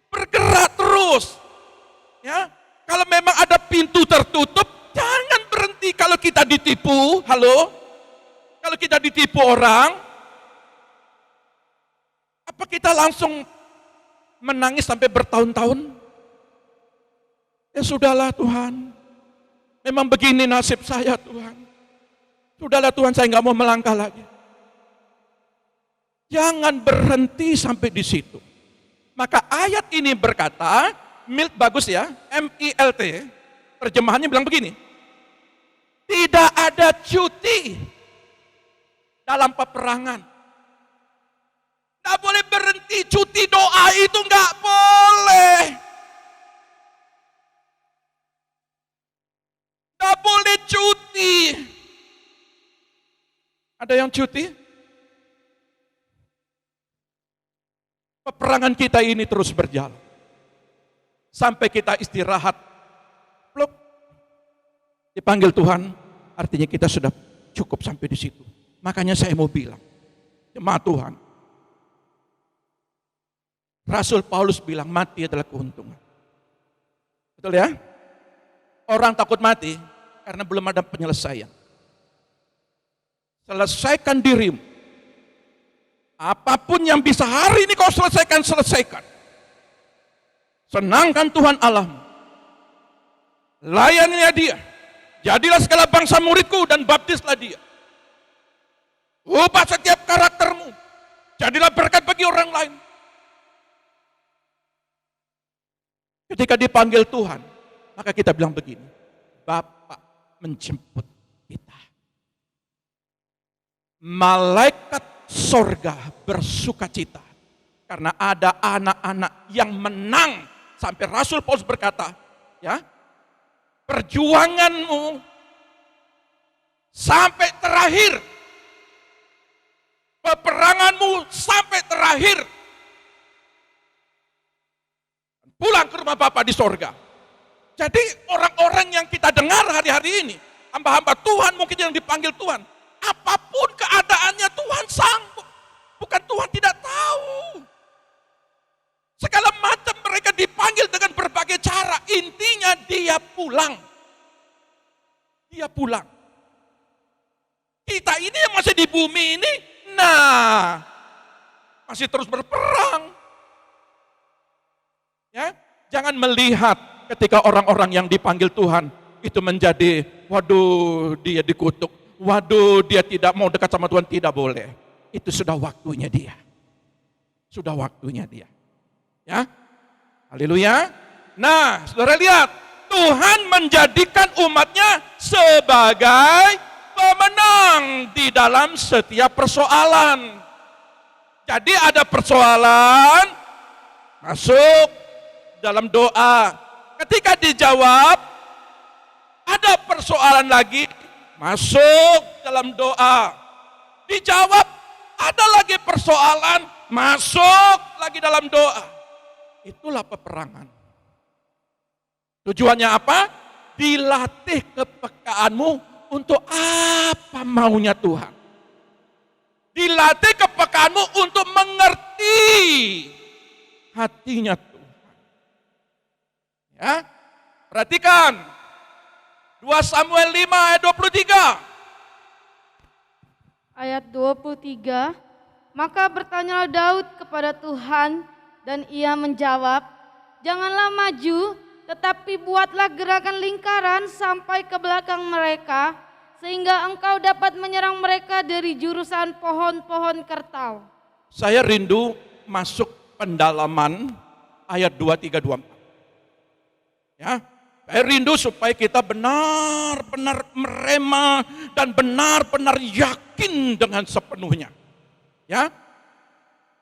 Bergerak terus. Ya, kalau memang ada pintu tertutup, jangan berhenti. Kalau kita ditipu, halo? Kalau kita ditipu orang, apa kita langsung menangis sampai bertahun-tahun? Ya sudahlah Tuhan, memang begini nasib saya Tuhan. Sudahlah Tuhan, saya nggak mau melangkah lagi. Jangan berhenti sampai di situ. Maka ayat ini berkata, bagus ya, MILT, terjemahannya bilang begini, tidak ada cuti dalam peperangan. Tidak boleh berhenti, cuti doa itu nggak boleh. Tidak boleh cuti. Ada yang cuti? Peperangan kita ini terus berjalan. Sampai kita istirahat. Pluk. Dipanggil Tuhan, artinya kita sudah cukup sampai di situ. Makanya saya mau bilang, jemaat Tuhan, Rasul Paulus bilang mati adalah keuntungan. Betul ya? Orang takut mati karena belum ada penyelesaian. Selesaikan dirimu. Apapun yang bisa hari ini kau selesaikan, selesaikan. Senangkan Tuhan Allahmu. Layanilah dia. Jadilah segala bangsa muridku dan baptislah dia. Ubah setiap karaktermu. Jadilah berkat bagi orang lain. Ketika dipanggil Tuhan, maka kita bilang begini, Bapa menjemput kita. Malaikat sorga bersuka cita karena ada anak-anak yang menang. Sampai Rasul Paulus berkata, ya, perjuanganmu sampai terakhir, peperanganmu sampai terakhir, pulang ke rumah Bapa di sorga. Jadi orang-orang yang kita dengar hari-hari ini, hamba-hamba Tuhan mungkin yang dipanggil Tuhan, apapun keadaannya Tuhan sanggup. Bukan Tuhan tidak tahu. Segala macam mereka dipanggil dengan berbagai cara. Intinya dia pulang. Dia pulang. Kita ini yang masih di bumi ini, nah, masih terus berperang. Ya, jangan melihat ketika orang-orang yang dipanggil Tuhan itu menjadi, waduh dia dikutuk, waduh dia tidak mau dekat sama Tuhan, tidak boleh. Itu sudah waktunya dia. Sudah waktunya dia. Ya, haleluya. Nah, saudara lihat, Tuhan menjadikan umatnya sebagai pemenang di dalam setiap persoalan. Jadi ada persoalan, masuk dalam doa. Ketika dijawab, ada persoalan lagi, masuk dalam doa. Dijawab, ada lagi persoalan, masuk lagi dalam doa. Itulah peperangan. Tujuannya apa? Dilatih kepekaanmu untuk apa maunya Tuhan. Dilatih kepekaanmu untuk mengerti hatinya Tuhan. Ya, perhatikan 2 Samuel 5 ayat 23. Ayat 23, maka bertanyalah Daud kepada Tuhan dan ia menjawab, janganlah maju, tetapi buatlah gerakan lingkaran sampai ke belakang mereka, sehingga engkau dapat menyerang mereka dari jurusan pohon-pohon kertau. Saya rindu masuk pendalaman ayat 23, 24. Ya, saya rindu supaya kita benar-benar merema dan benar-benar yakin dengan sepenuhnya. Ya,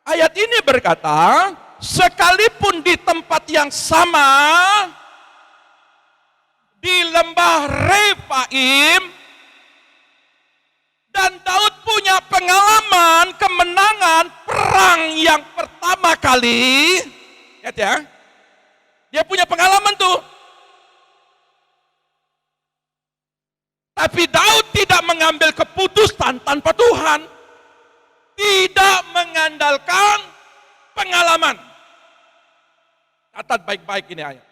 ayat ini berkata, sekalipun di tempat yang sama, di lembah Refaim, dan Daud punya pengalaman kemenangan perang yang pertama kali. Lihat ya, dia punya pengalaman tuh. Tapi Daud tidak mengambil keputusan tanpa Tuhan. Tidak mengandalkan pengalaman. Catat baik-baik ini ayat.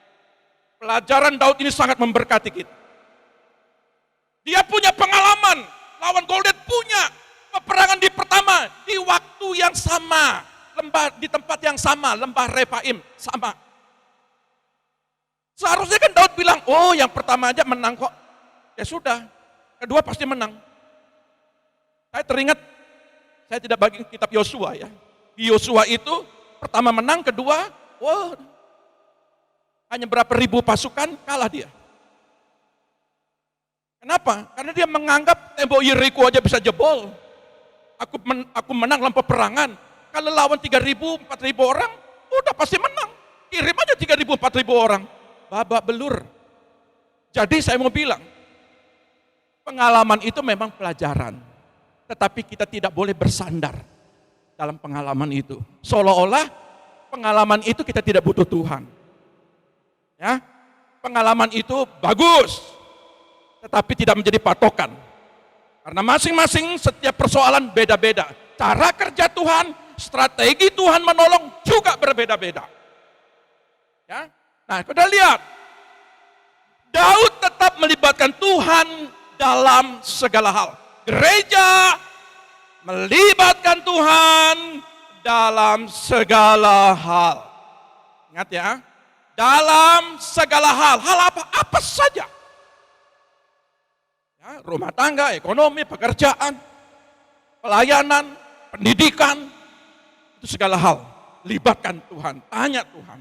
Pelajaran Daud ini sangat memberkati kita. Dia punya pengalaman. Lawan Goliat punya peperangan di pertama. Di waktu yang sama. Di tempat yang sama. Lembah Refaim. Sama. Seharusnya kan Daud bilang, oh yang pertama aja menang kok. Ya sudah, kedua pasti menang. Saya teringat, saya tidak bagi kitab Yosua ya. Di Yosua itu, pertama menang, kedua, wah, hanya berapa ribu pasukan, kalah dia. Kenapa? Karena dia menganggap tembok Yeriko aja bisa jebol. Aku menang dalam peperangan. Kalau lawan 3.000, 4.000 orang, udah pasti menang. Kirim aja 3.000, 4.000 orang. Babak belur. Jadi saya mau bilang, pengalaman itu memang pelajaran. Tetapi kita tidak boleh bersandar dalam pengalaman itu. Seolah-olah pengalaman itu kita tidak butuh Tuhan. Ya, pengalaman itu bagus, tetapi tidak menjadi patokan. Karena masing-masing setiap persoalan beda-beda. Cara kerja Tuhan, strategi Tuhan menolong juga berbeda-beda. Ya. Nah, kita lihat, Daud tetap melibatkan Tuhan dalam segala hal. Gereja melibatkan Tuhan dalam segala hal. Ingat ya, dalam segala hal. Hal apa? Apa saja. Ya, rumah tangga, ekonomi, pekerjaan, pelayanan, pendidikan, itu segala hal. Libatkan Tuhan, tanya Tuhan.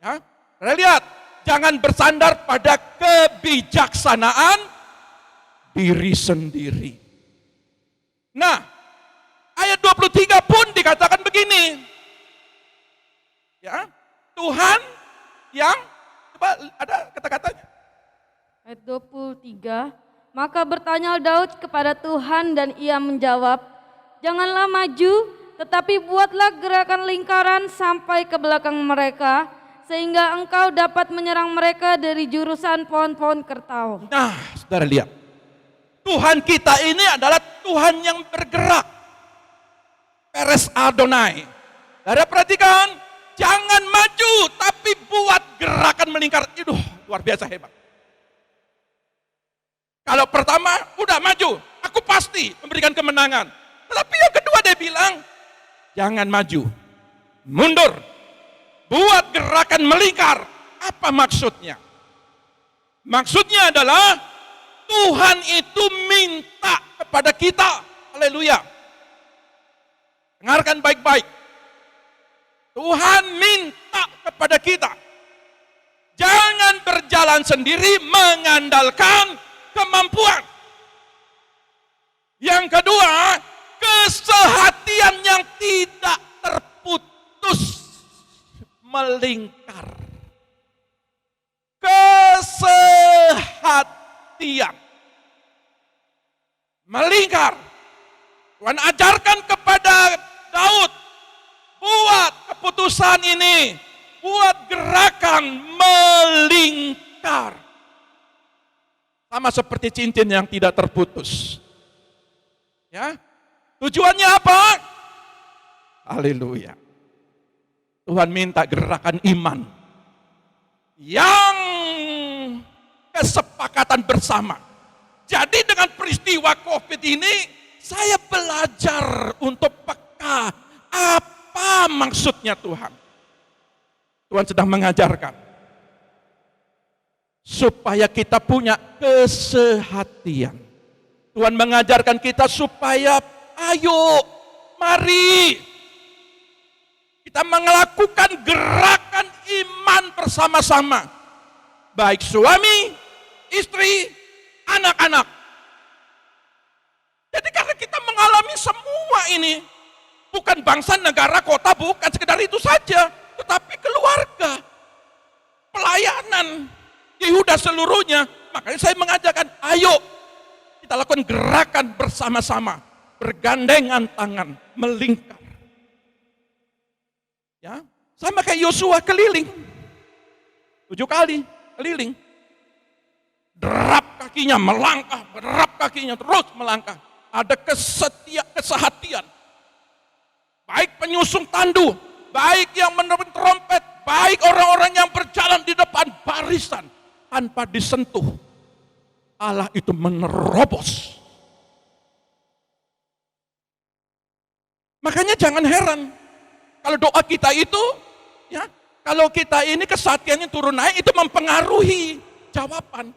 Ya, Saudara lihat, jangan bersandar pada kebijaksanaan diri sendiri. Nah, ayat 23 pun dikatakan begini. Ya, Tuhan yang, coba ada kata-katanya. Ayat 23, maka bertanya Daud kepada Tuhan dan ia menjawab, janganlah maju, tetapi buatlah gerakan lingkaran sampai ke belakang mereka, sehingga engkau dapat menyerang mereka dari jurusan pohon-pohon kertau. Nah, saudara lihat. Tuhan kita ini adalah Tuhan yang bergerak. Peres Adonai. Saudara perhatikan, jangan maju, tapi buat gerakan melingkar. Aduh, luar biasa hebat. Kalau pertama, udah maju, aku pasti memberikan kemenangan. Tetapi yang kedua dia bilang, jangan maju, mundur, buat gerakan melingkar. Apa maksudnya? Maksudnya adalah Tuhan itu minta kepada kita. Haleluya. Dengarkan baik-baik. Tuhan minta kepada kita. Jangan berjalan sendiri mengandalkan kemampuan. Yang kedua, kesehatian yang tidak terputus melingkar. Kesehatian melingkar. Tuhan ajarkan kepada Daud, buat keputusan ini, buat gerakan melingkar. Sama seperti cincin yang tidak terputus. Ya, tujuannya apa? Haleluya. Tuhan minta gerakan iman yang kesepakatan bersama. Jadi dengan peristiwa COVID ini, saya belajar untuk peka apa maksudnya Tuhan. Tuhan sedang mengajarkan supaya kita punya kesehatian. Tuhan mengajarkan kita supaya ayo, mari kita melakukan gerakan iman bersama-sama. Baik suami, istri, anak-anak. Jadi karena kita mengalami semua ini, bukan bangsa, negara, kota, bukan sekedar itu saja, tetapi keluarga, pelayanan, Yehuda seluruhnya. Makanya saya mengajarkan, ayo kita lakukan gerakan bersama-sama, bergandengan tangan, melingkar. Ya, sama kayak Yosua keliling, 7 kali keliling, derap kakinya melangkah, derap kakinya terus melangkah. Ada kesehatian, baik penyusung tandu, baik yang menerbang trompet, baik orang-orang yang berjalan di depan barisan tanpa disentuh. Allah itu menerobos. Makanya jangan heran kalau doa kita itu, ya, kalau kita ini kesehatiannya turun naik, itu mempengaruhi jawaban.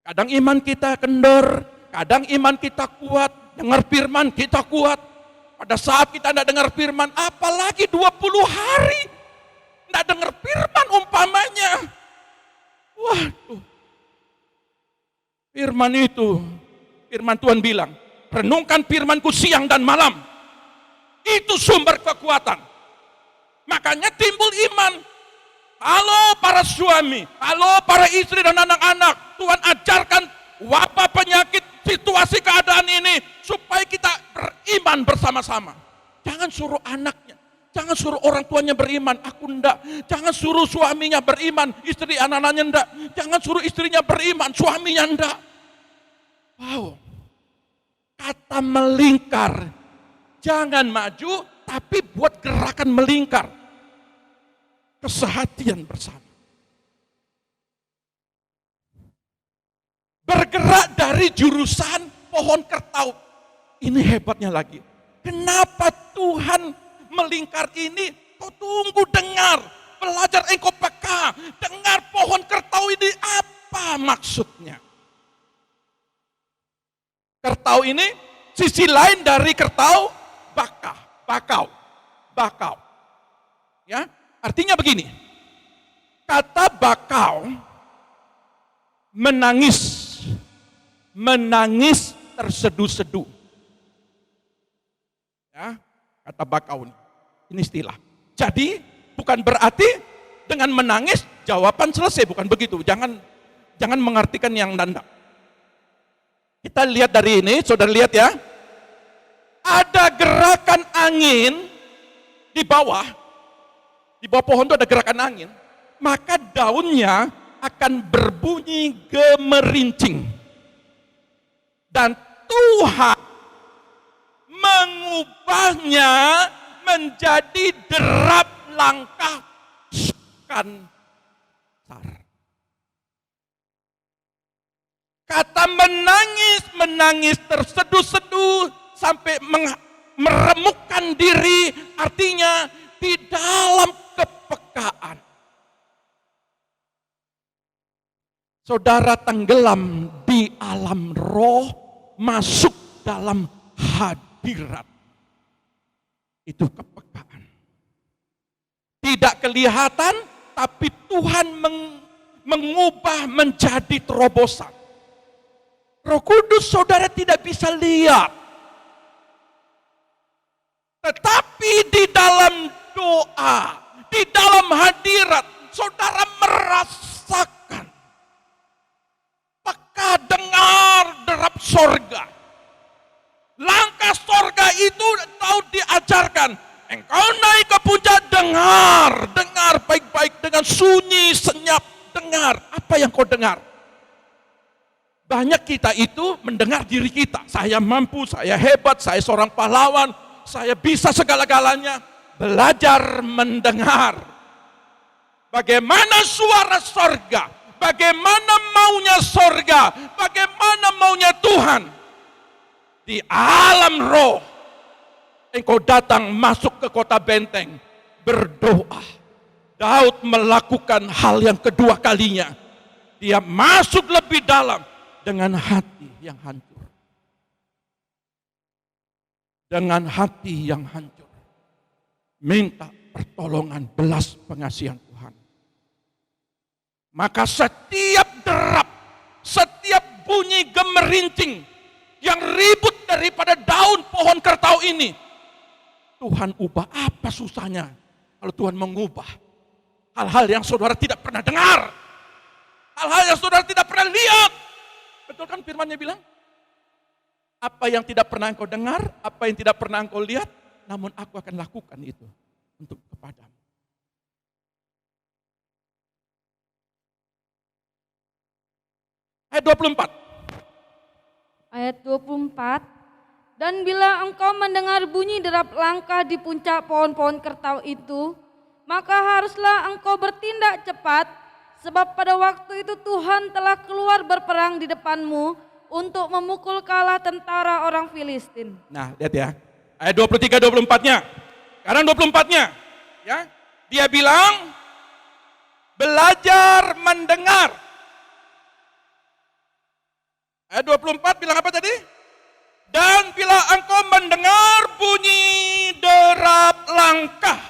Kadang iman kita kendor, kadang iman kita kuat, dengar firman kita kuat. Pada saat kita tidak dengar firman, apalagi 20 hari tidak dengar firman umpamanya. Waduh. Firman itu, firman Tuhan bilang, renungkan firmanku siang dan malam. Itu sumber kekuatan. Makanya timbul iman. Halo para suami, halo para istri dan anak-anak, Tuhan ajarkan wabah penyakit, situasi keadaan ini, supaya kita beriman bersama-sama. Jangan suruh anaknya, jangan suruh orang tuanya beriman, aku enggak. Jangan suruh suaminya beriman, istri anak-anaknya enggak. Jangan suruh istrinya beriman, suaminya enggak. Wow, kata melingkar, jangan maju, tapi buat gerakan melingkar. Kesehatian bersama. Bergerak dari jurusan pohon kertau. Ini hebatnya lagi. Kenapa Tuhan melingkar ini? Kau tunggu, dengar. Belajar engkau peka. Dengar pohon kertau ini apa maksudnya. Kertau ini sisi lain dari kertau bakau. Ya. artinya begini, kata bakau menangis terseduh-seduh. Ya, kata bakau ini istilah. Jadi bukan berarti dengan menangis jawaban selesai, bukan begitu. Jangan mengartikan yang nanda. Kita lihat dari ini, saudara lihat ya. Ada gerakan angin di bawah pohon itu ada gerakan angin, maka daunnya akan berbunyi gemerincing. Dan Tuhan mengubahnya menjadi derap langkah sar. Kata menangis terseduh-seduh sampai meremukkan diri, artinya di dalam kepekaan. Saudara tenggelam di alam roh, masuk dalam hadirat. Itu kepekaan. Tidak kelihatan, tapi Tuhan mengubah menjadi terobosan. Roh Kudus saudara tidak bisa lihat. Tetapi di dalam doa, di dalam hadirat, saudara merasakan. Peka dengar derap sorga. Langkah sorga itu tahu diajarkan. Engkau naik ke puncak, dengar baik-baik dengan sunyi, senyap, dengar. Apa yang kau dengar? Banyak kita itu mendengar diri kita. Saya mampu, saya hebat, saya seorang pahlawan, saya bisa segala-galanya. Belajar mendengar. Bagaimana suara sorga, bagaimana maunya sorga, bagaimana maunya Tuhan. Di alam roh, engkau datang masuk ke kota benteng, berdoa. Daud melakukan hal yang kedua kalinya. Dia masuk lebih dalam dengan hati yang hancur. Dengan hati yang hancur. Minta pertolongan belas pengasihan Tuhan. Maka setiap derap, setiap bunyi gemerincing yang ribut daripada daun pohon kertau ini, Tuhan ubah. Apa susahnya kalau Tuhan mengubah hal-hal yang saudara tidak pernah dengar, hal-hal yang saudara tidak pernah lihat? Betul kan firman-Nya bilang? Apa yang tidak pernah engkau dengar, apa yang tidak pernah engkau lihat, namun aku akan lakukan itu untuk kepadamu. Ayat 24. Ayat 24. Dan bila engkau mendengar bunyi derap langkah di puncak pohon-pohon kertau itu, maka haruslah engkau bertindak cepat, sebab pada waktu itu Tuhan telah keluar berperang di depanmu untuk memukul kalah tentara orang Filistin. Nah, lihat ya. Ayat 23-24-nya. Sekarang 24-nya. Ya. Dia bilang, belajar mendengar. Ayat 24 bilang apa tadi? Dan bila engkau mendengar bunyi derap langkah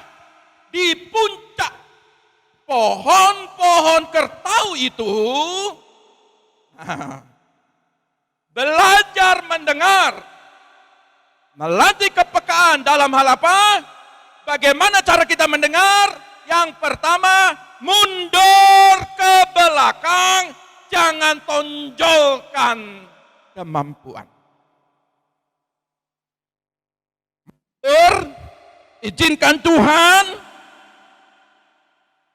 di puncak pohon-pohon kertau itu, belajar mendengar, melatih kepekaan dalam hal apa? Bagaimana cara kita mendengar? Yang pertama, mundur ke belakang, jangan tonjolkan kemampuan. Izinkan Tuhan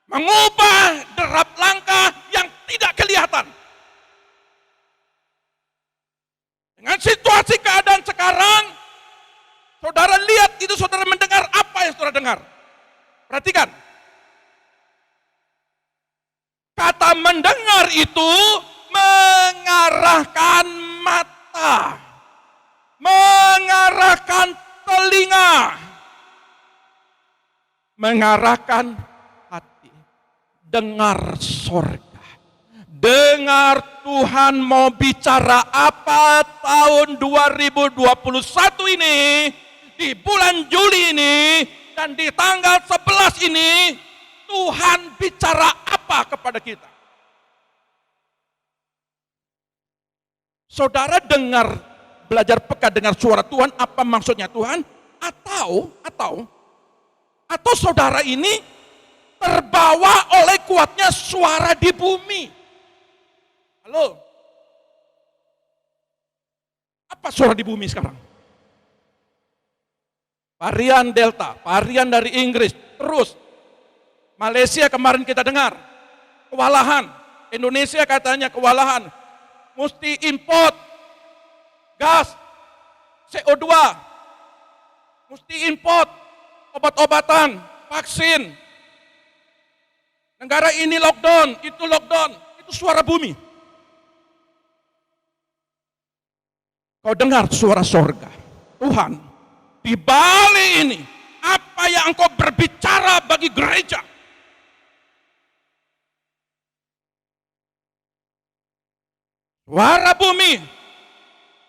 mengubah derap langkah yang tidak kelihatan. Dengan situasi keadaan sekarang, saudara lihat itu, saudara mendengar apa yang saudara dengar. Perhatikan. Kata mendengar itu mengarahkan mata, mengarahkan telinga, mengarahkan hati. Dengar sorga. Dengar Tuhan mau bicara apa tahun 2021 ini, di bulan Juli ini, dan di tanggal 11 ini. Tuhan bicara apa kepada kita? Saudara dengar, belajar peka dengar suara Tuhan, apa maksudnya Tuhan? Atau saudara ini terbawa oleh kuatnya suara di bumi. Halo? Apa suara di bumi sekarang? Varian Delta, varian dari Inggris, terus Malaysia kemarin kita dengar, kewalahan. Indonesia katanya kewalahan, mesti import gas, CO2, mesti import obat-obatan, vaksin. Negara ini lockdown, itu suara bumi. Kau dengar suara sorga, Tuhan, di balik ini, apa yang engkau berbicara bagi gereja? Suara bumi,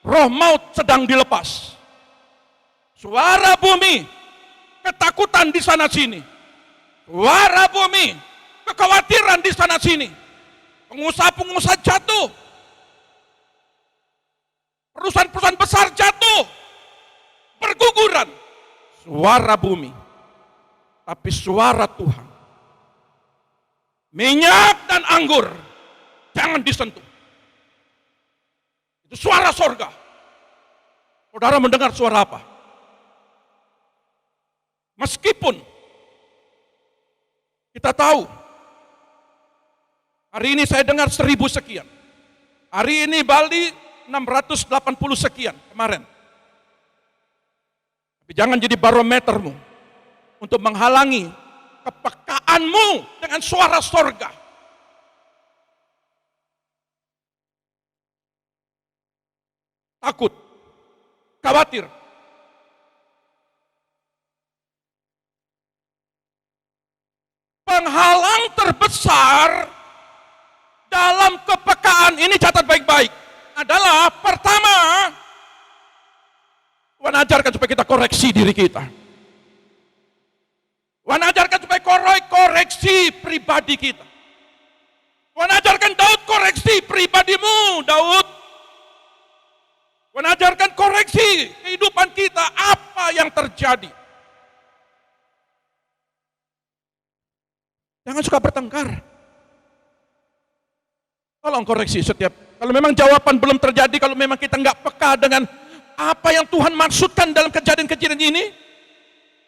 roh maut sedang dilepas. Suara bumi, ketakutan di sana sini. Suara bumi, kekhawatiran di sana sini. Pengusaha-pengusaha jatuh. Perusahaan-perusahaan besar jatuh. Berguguran. Suara bumi. Tapi suara Tuhan. Minyak dan anggur jangan disentuh. Itu suara sorga. Saudara mendengar suara apa? Meskipun kita tahu hari ini saya dengar 1000 sekian. Hari ini Bali 680 sekian kemarin. Tapi jangan jadi barometermu untuk menghalangi kepekaanmu dengan suara sorga. Takut, khawatir. Penghalang terbesar dalam kepekaan ini, catat baik-baik, adalah pertama, Tuhan ajarkan supaya kita koreksi diri kita. Tuhan ajarkan supaya koreksi pribadi kita. Tuhan ajarkan Daud, koreksi pribadimu Daud. Tuhan ajarkan koreksi kehidupan kita, apa yang terjadi. Jangan suka bertengkar. Tolong koreksi setiap, kalau memang jawaban belum terjadi, kalau memang kita nggak peka dengan apa yang Tuhan maksudkan dalam kejadian-kejadian ini,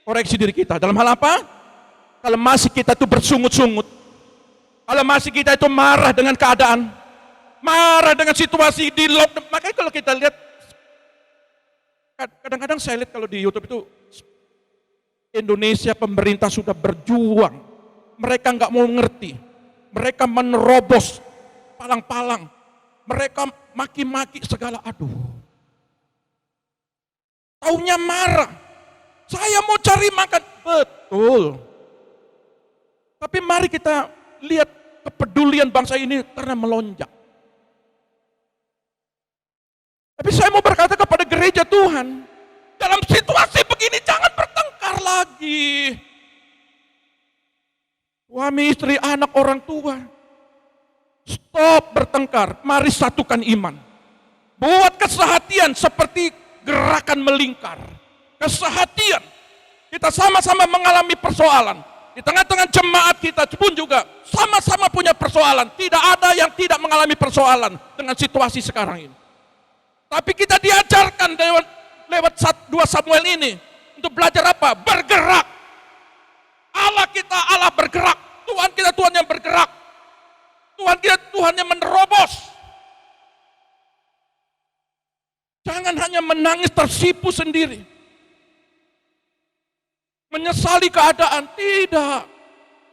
koreksi diri kita. Dalam hal apa? Kalau masih kita itu bersungut-sungut, kalau masih kita itu marah dengan keadaan, marah dengan situasi di lockdown. Makanya kalau kita lihat, kadang-kadang saya lihat kalau di YouTube itu, Indonesia pemerintah sudah berjuang. Mereka nggak mau ngerti, mereka menerobos palang-palang, mereka maki-maki segala, aduh. Taunya marah, saya mau cari makan, betul. Tapi mari kita lihat kepedulian bangsa ini karena melonjak. Tapi saya mau berkata kepada gereja Tuhan, dalam situasi begini jangan bertengkar lagi. Suami, istri, anak, orang tua. Stop bertengkar, mari satukan iman. Buat kesehatian seperti gerakan melingkar. Kesehatian. Kita sama-sama mengalami persoalan. Di tengah-tengah jemaat kita pun juga sama-sama punya persoalan. Tidak ada yang tidak mengalami persoalan dengan situasi sekarang ini. Tapi kita diajarkan lewat 2 Samuel ini untuk belajar apa? Bergerak. Allah kita Allah bergerak. Tuhan kita Tuhan yang bergerak. Tuhan kita Tuhan yang menerobos. Jangan hanya menangis tersipu sendiri. Menyesali keadaan, tidak.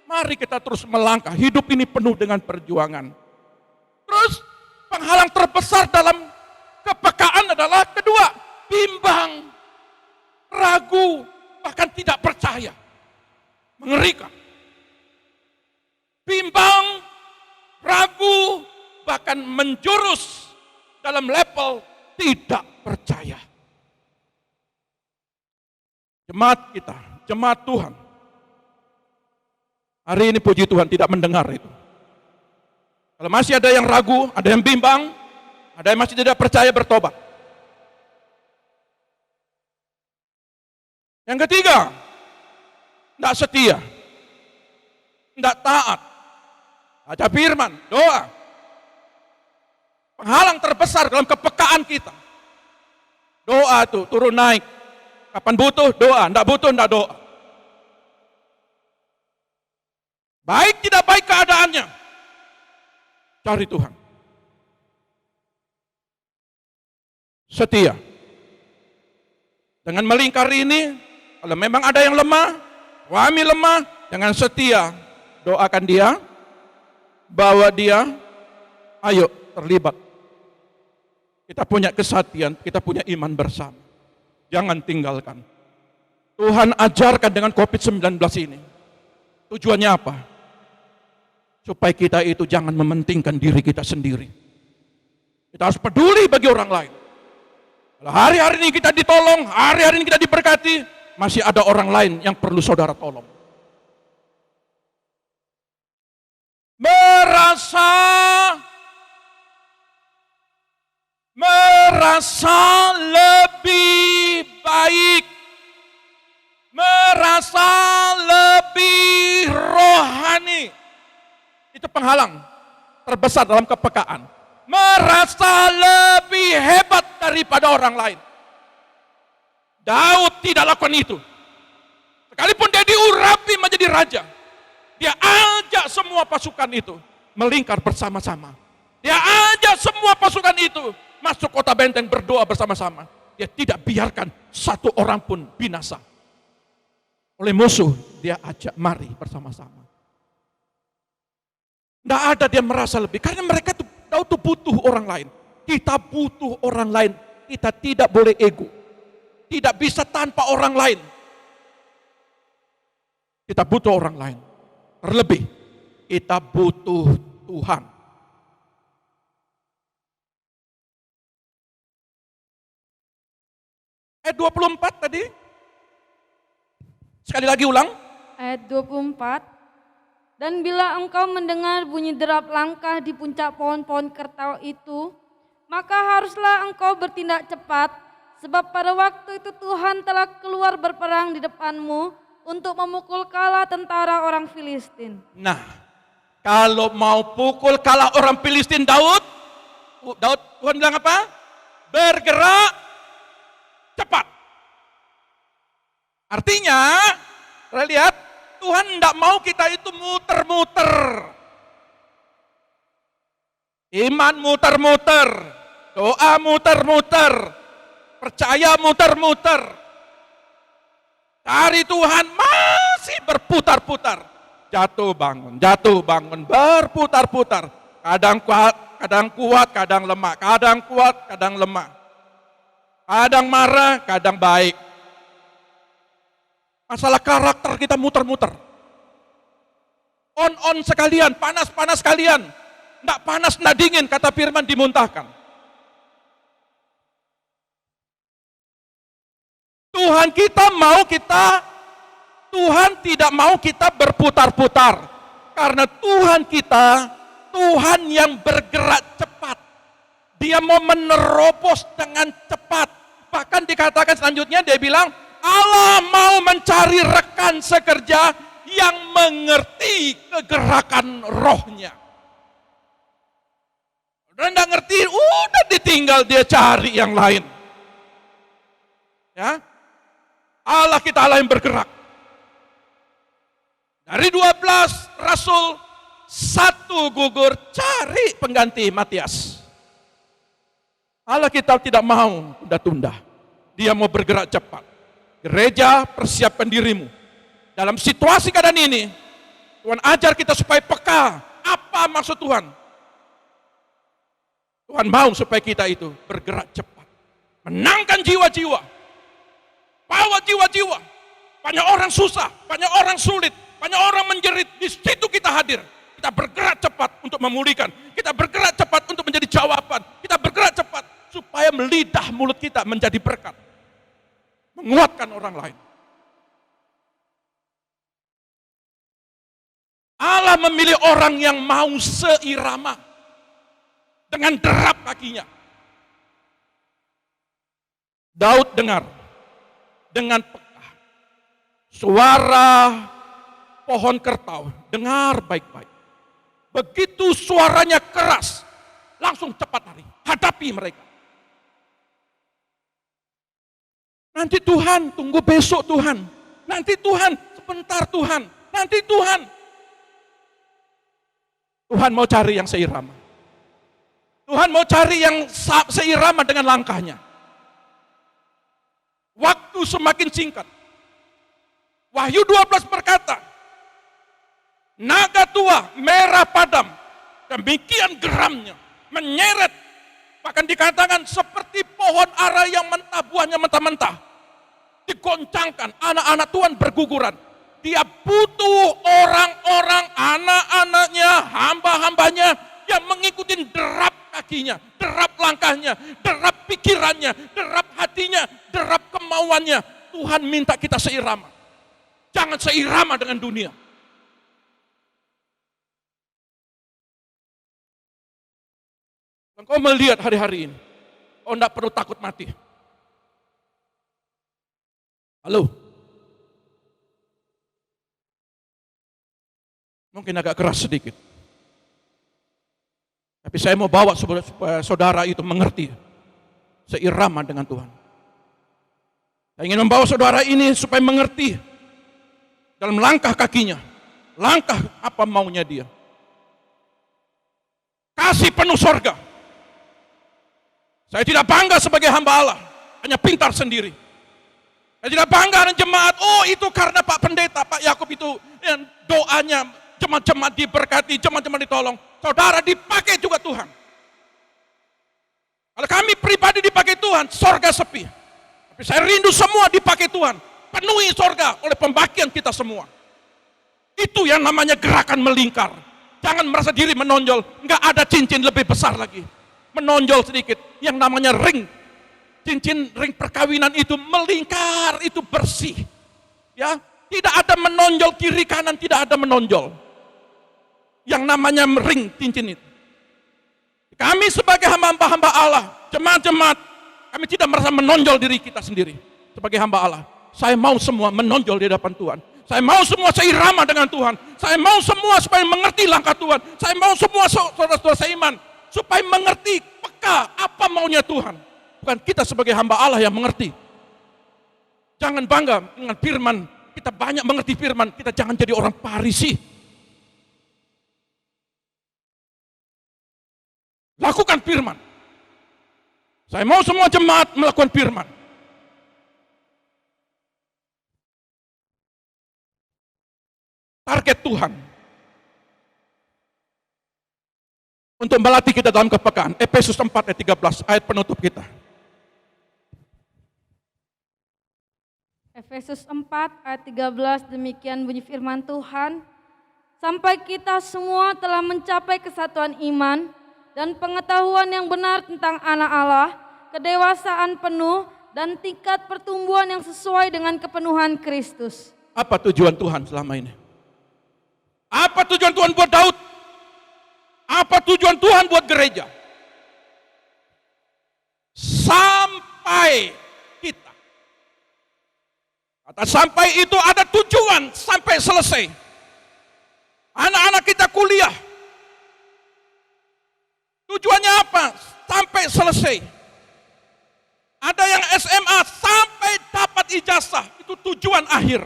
Mari kita terus melangkah. Hidup ini penuh dengan perjuangan. Terus penghalang terbesar dalam kepekaan adalah kedua, bimbang, ragu, bahkan tidak percaya. Mengerikan. Bimbang, ragu, bahkan menjurus dalam level tidak percaya. Jemaat kita, jemaat Tuhan, Hari ini puji Tuhan tidak mendengar itu. Kalau masih ada yang ragu, ada yang bimbang, ada yang masih tidak percaya, bertobat. Yang ketiga, tidak setia, tidak taat. Baca firman, doa. Penghalang terbesar dalam kepekaan kita. Doa itu turun naik. Kapan butuh, doa. Tidak butuh, tidak doa. Baik tidak baik keadaannya, cari Tuhan. Setia. Dengan melingkar ini, kalau memang ada yang lemah, suami lemah, dengan setia, doakan dia, bawa dia, ayo terlibat. Kita punya kesatian, kita punya iman bersama. Jangan tinggalkan. Tuhan ajarkan dengan COVID-19 ini. Tujuannya apa? Supaya kita itu jangan mementingkan diri kita sendiri. Kita harus peduli bagi orang lain. Kalau hari-hari ini kita ditolong, hari-hari ini kita diberkati, masih ada orang lain yang perlu saudara tolong. Merasa lebih baik, merasa lebih rohani. Itu penghalang terbesar dalam kepekaan. Merasa lebih hebat daripada orang lain. Daud tidak lakukan itu. Sekalipun dia diurapi menjadi raja, dia ajak semua pasukan itu melingkar bersama-sama. Dia ajak semua pasukan itu masuk kota benteng berdoa bersama-sama. Dia tidak biarkan satu orang pun binasa oleh musuh. Dia ajak mari bersama-sama. Tidak ada dia merasa lebih. Karena mereka tuh, Daud tuh butuh orang lain. Kita butuh orang lain. Kita tidak boleh ego. Tidak bisa tanpa orang lain. Kita butuh orang lain. Terlebih, kita butuh Tuhan. Ayat 24 tadi. Sekali lagi ulang. Ayat 24. Dan bila engkau mendengar bunyi derap langkah di puncak pohon-pohon kertau itu, maka haruslah engkau bertindak cepat, sebab pada waktu itu Tuhan telah keluar berperang di depanmu untuk memukul kalah tentara orang Filistin. Nah, kalau mau pukul kalah orang Filistin, Daud Tuhan bilang apa? Bergerak cepat. Artinya, kita lihat, Tuhan tidak mau kita itu muter-muter. Iman muter-muter, doa muter-muter, percaya muter-muter. Cari Tuhan masih berputar-putar. Jatuh bangun, berputar-putar. Kadang kuat, kadang lemah. Kadang kuat, kadang lemah. Kadang marah, kadang baik. Masalah karakter kita muter-muter. On sekalian, panas sekalian. Nggak panas, nggak dingin, kata firman dimuntahkan. Tuhan tidak mau kita berputar-putar. Karena Tuhan kita, Tuhan yang bergerak cepat. Dia mau menerobos dengan cepat. Bahkan dikatakan selanjutnya, dia bilang, Allah mau mencari rekan sekerja yang mengerti kegerakan rohnya. Udah enggak ngerti, udah ditinggal dia cari yang lain. Ya, Allah kita Allah yang bergerak. Dari 12 rasul, 1 gugur, cari pengganti Matias. Allah kita tidak mau tunda-tunda. Dia mau bergerak cepat. Gereja, persiapkan dirimu. Dalam situasi keadaan ini, Tuhan ajar kita supaya peka. Apa maksud Tuhan? Tuhan mau supaya kita itu bergerak cepat. Menangkan jiwa-jiwa. Bawa jiwa-jiwa. Banyak orang susah, banyak orang sulit, banyak orang menjerit. Di situ kita hadir. Kita bergerak cepat untuk memulihkan. Kita bergerak cepat untuk menjadi jawaban. Kita bergerak cepat supaya lidah mulut kita menjadi berkat. Menguatkan orang lain. Allah memilih orang yang mau seirama dengan derap kakinya. Daud dengar dengan peka suara pohon kertau, dengar baik-baik. Begitu suaranya keras, langsung cepat lari, hadapi mereka. Nanti Tuhan, tunggu besok Tuhan. Nanti Tuhan, sebentar Tuhan. Nanti Tuhan. Tuhan mau cari yang seirama. Tuhan mau cari yang seirama dengan langkahnya. Waktu semakin singkat. Wahyu 12 berkata, naga tua merah padam, demikian geramnya, menyeret, bahkan dikatakan seperti pohon ara yang mentah, buahnya mentah-mentah. Digoncangkan, anak-anak Tuhan berguguran. Dia butuh orang-orang, anak-anaknya, hamba-hambanya yang mengikuti derap kakinya, derap langkahnya, derap pikirannya, derap hatinya, derap kemauannya. Tuhan minta kita seirama. Jangan seirama dengan dunia. Engkau melihat hari-hari ini, kau tidak perlu takut mati. Halo? Mungkin agak keras sedikit. Tapi saya mau bawa supaya saudara itu mengerti, seirama dengan Tuhan. Saya ingin membawa saudara ini supaya mengerti dalam langkah kakinya, langkah apa maunya dia. Kasih penuh sorga. Saya tidak bangga sebagai hamba Allah, hanya pintar sendiri. Saya tidak bangga dengan jemaat, oh itu karena Pak Pendeta, Pak Yakub itu doanya, jemaat-jemaat diberkati, jemaat-jemaat ditolong. Saudara dipakai juga Tuhan. Kalau kami pribadi dipakai Tuhan, sorga sepi. Tapi saya rindu semua dipakai Tuhan. Penuhi sorga oleh pembagian kita semua. Itu yang namanya gerakan melingkar. Jangan merasa diri menonjol, nggak ada cincin lebih besar lagi. Menonjol sedikit, yang namanya ring. Cincin ring perkawinan itu melingkar, itu bersih. Ya, tidak ada menonjol kiri kanan, tidak ada menonjol. Yang namanya ring cincin itu. Kami sebagai hamba-hamba Allah, jemaat-jemaat, kami tidak merasa menonjol diri kita sendiri sebagai hamba Allah. Saya mau semua menonjol di hadapan Tuhan. Saya mau semua seirama dengan Tuhan. Saya mau semua supaya mengerti langkah Tuhan. Saya mau semua saudara-saudara seiman supaya mengerti peka apa maunya Tuhan. Bukan kita sebagai hamba Allah yang mengerti. Jangan bangga dengan firman. Kita banyak mengerti firman. Kita jangan jadi orang Farisi. Lakukan firman. Saya mau semua jemaat melakukan firman. Target Tuhan untuk melatih kita dalam kepekaan. Efesus 4 ayat 13, ayat penutup kita. Efesus 4 ayat 13, demikian bunyi firman Tuhan. Sampai kita semua telah mencapai kesatuan iman dan pengetahuan yang benar tentang anak Allah, kedewasaan penuh dan tingkat pertumbuhan yang sesuai dengan kepenuhan Kristus. Apa tujuan Tuhan selama ini? Apa tujuan Tuhan buat Daud? Apa tujuan Tuhan buat gereja? Sampai kita. Kata sampai itu ada tujuan sampai selesai. Anak-anak kita kuliah. Tujuannya apa? Sampai selesai. Ada yang SMA sampai dapat ijazah. Itu tujuan akhir.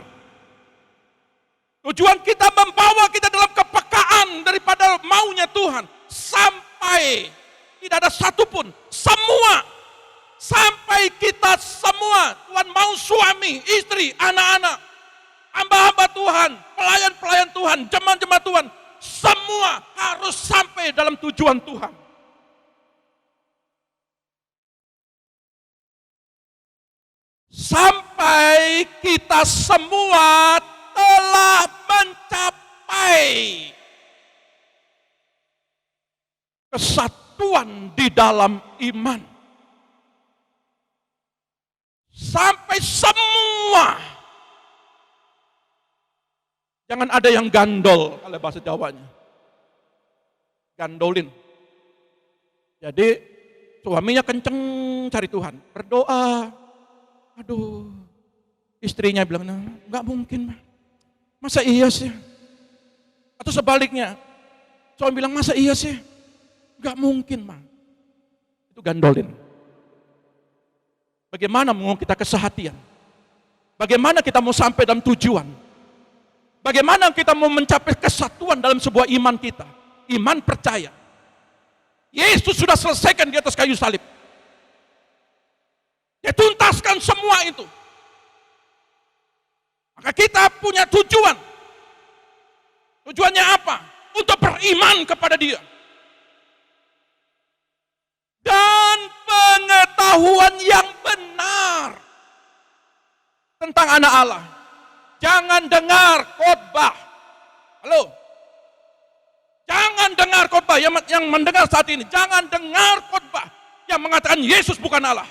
Tujuan kita membawa kita dalam kepekaan daripada maunya Tuhan. Sampai tidak ada satupun. Semua. Sampai kita semua. Tuhan mau suami, istri, anak-anak. Hamba-hamba Tuhan, pelayan-pelayan Tuhan, jemaat-jemaat Tuhan. Semua harus sampai dalam tujuan Tuhan. Sampai kita semua telah mencapai kesatuan di dalam iman. Sampai semua Jangan ada yang gandol, kalau bahasa Jawanya. Gandolin. Jadi suaminya kenceng cari Tuhan, berdoa. Aduh, istrinya bilang, nah, nggak mungkin, masa iya sih? Atau sebaliknya, suami bilang, masa iya sih? Nggak mungkin, mah. Itu gandolin. Bagaimana mau kita kesehatian? Bagaimana kita mau sampai dalam tujuan? Bagaimana kita mau mencapai kesatuan dalam sebuah iman kita? Iman percaya. Yesus sudah selesaikan di atas kayu salib. Dia tuntaskan semua itu. Maka kita punya tujuan. Tujuannya apa? Untuk beriman kepada Dia. Dan pengetahuan yang benar tentang anak Allah. Jangan dengar khotbah. Halo. Jangan dengar khotbah yang mendengar saat ini. Jangan dengar khotbah yang mengatakan Yesus bukan Allah.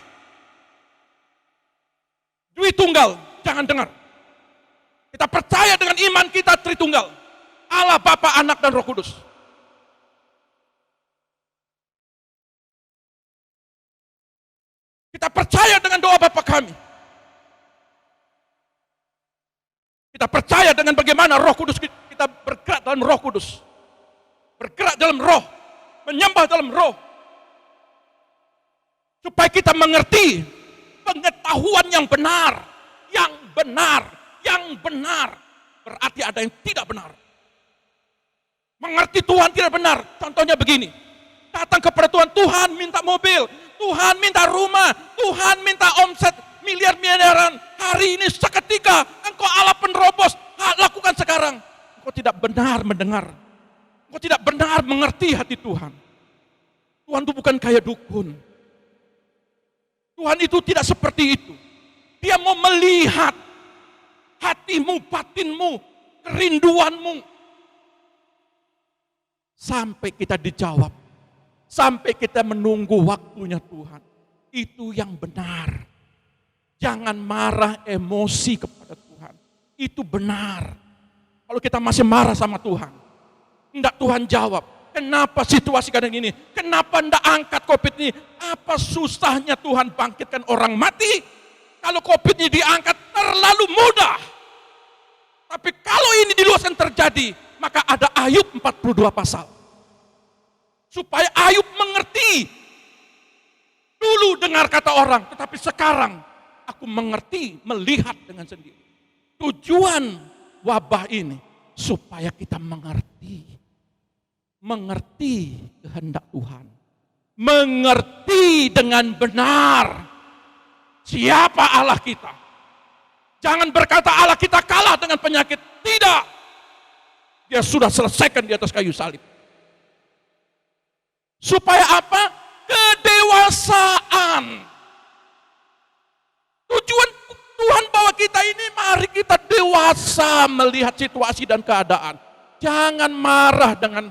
Dwi tunggal, jangan dengar. Kita percaya dengan iman kita Tritunggal. Allah, Bapa, Anak, dan Roh Kudus. Kita percaya dengan doa Bapa kami. Kita percaya dengan bagaimana Roh Kudus kita bergerak dalam Roh Kudus. Bergerak dalam Roh, menyembah dalam Roh. Supaya kita mengerti pengetahuan yang benar, yang benar, yang benar. Berarti ada yang tidak benar. Mengerti Tuhan tidak benar. Contohnya begini. Datang kepada Tuhan, Tuhan minta mobil, Tuhan minta rumah, Tuhan minta omset miliar-miliaran. Hari ini seketika engkau Allah penerobos, lakukan sekarang. Engkau tidak benar mendengar. Engkau tidak benar mengerti hati Tuhan. Tuhan itu bukan kayak dukun. Tuhan itu tidak seperti itu. Dia mau melihat hatimu, batinmu, kerinduanmu. Sampai kita dijawab. Sampai kita menunggu waktunya Tuhan. Itu yang benar. Jangan marah emosi kepada Tuhan. Itu benar. Kalau kita masih marah sama Tuhan. Hendak Tuhan jawab. Kenapa situasi kadang ini? Kenapa tidak angkat COVID ini? Apa susahnya Tuhan bangkitkan orang mati? Kalau COVID ini diangkat terlalu mudah. Tapi kalau ini di luar sana terjadi, maka ada Ayub 42 pasal. Supaya Ayub mengerti. Dulu dengar kata orang, tetapi sekarang aku mengerti, melihat dengan sendiri. Tujuan wabah ini supaya kita mengerti. Mengerti kehendak Tuhan. Mengerti dengan benar siapa Allah kita. Jangan berkata Allah kita kalah dengan penyakit. Tidak. Dia sudah selesaikan di atas kayu salib. Supaya apa? Kedewasaan. Tujuan Tuhan bawa kita ini, mari kita dewasa melihat situasi dan keadaan. Jangan marah dengan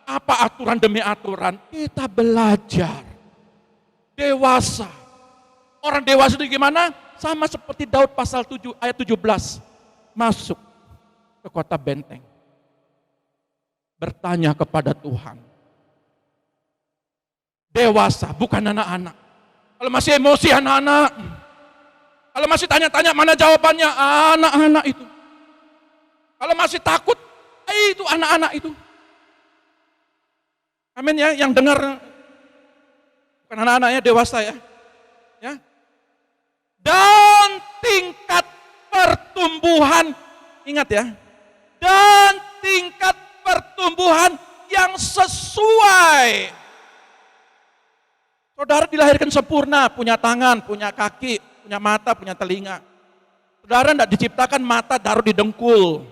apa aturan demi aturan. Kita belajar. Dewasa. Orang dewasa itu gimana? Sama seperti Daud pasal 7 ayat 17. Masuk ke kota benteng. Bertanya kepada Tuhan. Dewasa, bukan anak-anak. Kalau masih emosi anak-anak. Kalau masih tanya-tanya mana jawabannya? Anak-anak itu. Kalau masih takut, itu anak-anak itu. Amin ya, yang dengar bukan anak-anaknya, dewasa ya. Ya. Dan tingkat pertumbuhan, ingat ya. Dan tingkat pertumbuhan yang sesuai. Saudara dilahirkan sempurna, punya tangan, punya kaki, punya mata, punya telinga. Saudara tidak diciptakan mata taruh di dengkul,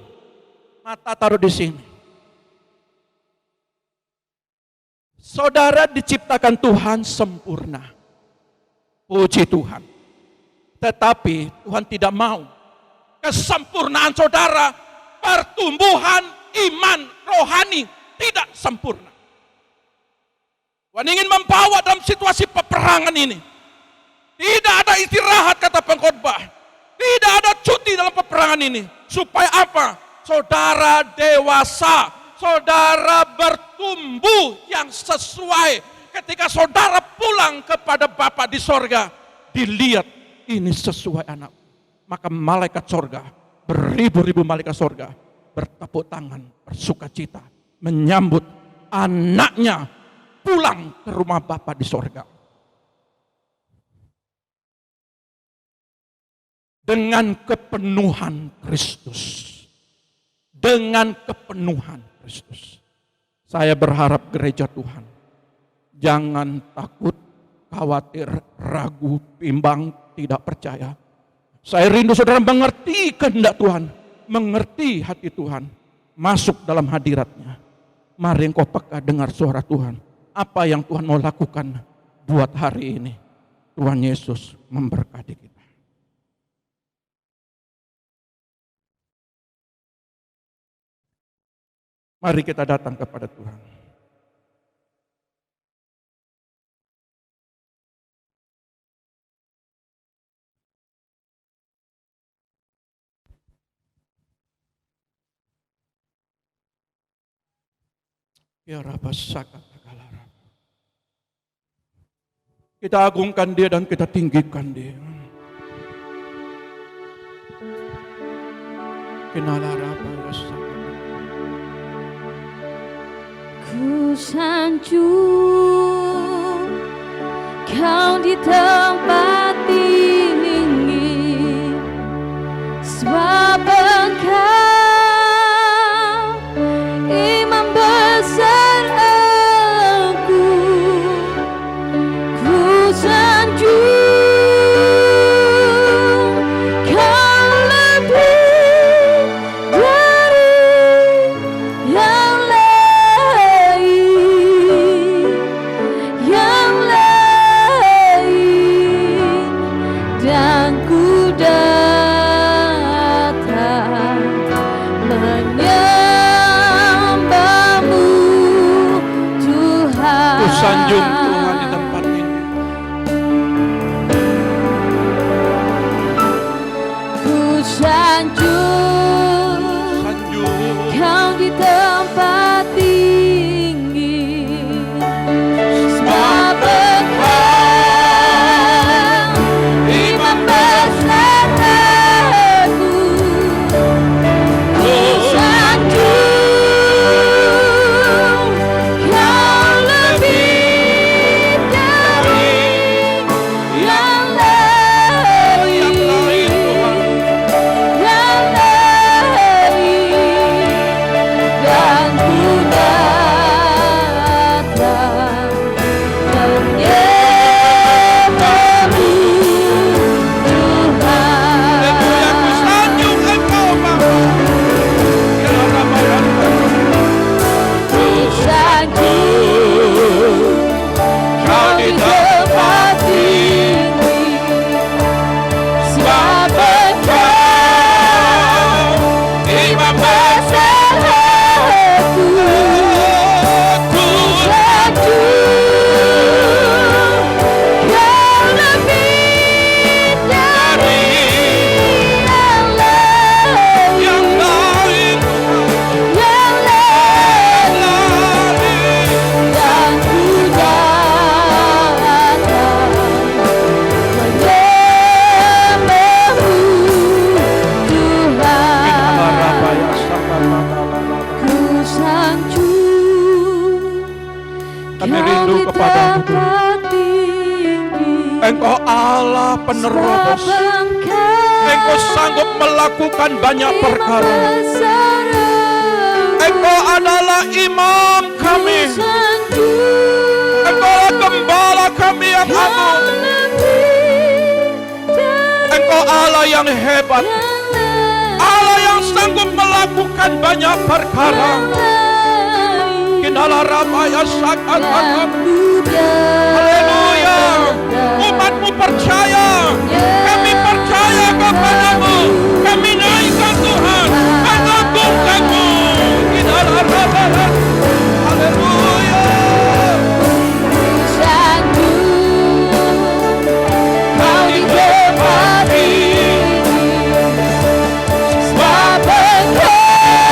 mata taruh di sini. Saudara diciptakan Tuhan sempurna. Puji Tuhan. Tetapi Tuhan tidak mau kesempurnaan saudara, pertumbuhan iman rohani tidak sempurna. Tuhan ingin membawa dalam situasi peperangan ini. Tidak ada istirahat kata pengkhotbah. Tidak ada cuti dalam peperangan ini. Supaya apa? saudara dewasa, saudara bertumbuh yang sesuai. Ketika saudara pulang kepada Bapa di sorga, dilihat ini sesuai anak. Maka malaikat sorga, beribu-ribu malaikat sorga, bertepuk tangan, bersuka cita, menyambut anaknya pulang ke rumah Bapa di sorga. Dengan kepenuhan Kristus. Dengan kepenuhan Kristus. Saya berharap gereja Tuhan, jangan takut, khawatir, ragu, bimbang, tidak percaya. Saya rindu saudara mengerti kehendak Tuhan, mengerti hati Tuhan, masuk dalam hadiratnya. Mari engkau peka dengar suara Tuhan. Apa yang Tuhan mau lakukan buat hari ini. Tuhan Yesus memberkati kita. Mari kita datang kepada Tuhan. Ya Rabba Sakatakalara. Kita agungkan Dia dan kita tinggikan Dia. Kinalaraba Sakatakalara. Ku sanjung Kau di tempat tinggi, sebab Engkau Imam besar aku. Ku sanjung Kau lebih dari yang dan ku datang menyembahmu Tuhan. Ku sanjung Tuhan di tempat ini. Ku sanjung Kau di tempat tinggi, sebab kami rindu kepadamu Tuhan. Engkau Allah penerobos. Engkau sanggup melakukan banyak perkara. Engkau adalah imam kami. Engkau adalah gembala kami yang agung. Engkau Allah yang hebat. Allah yang sanggup melakukan banyak perkara. Kinala Rabaya Sakatakalara. Haleluya. Umatmu percaya. Kami percaya kepadamu. Kami naikkan Tuhan. Mengagungkanmu. Kinala Rabaya. Haleluya. Kau di tempat ini, sebab Engkau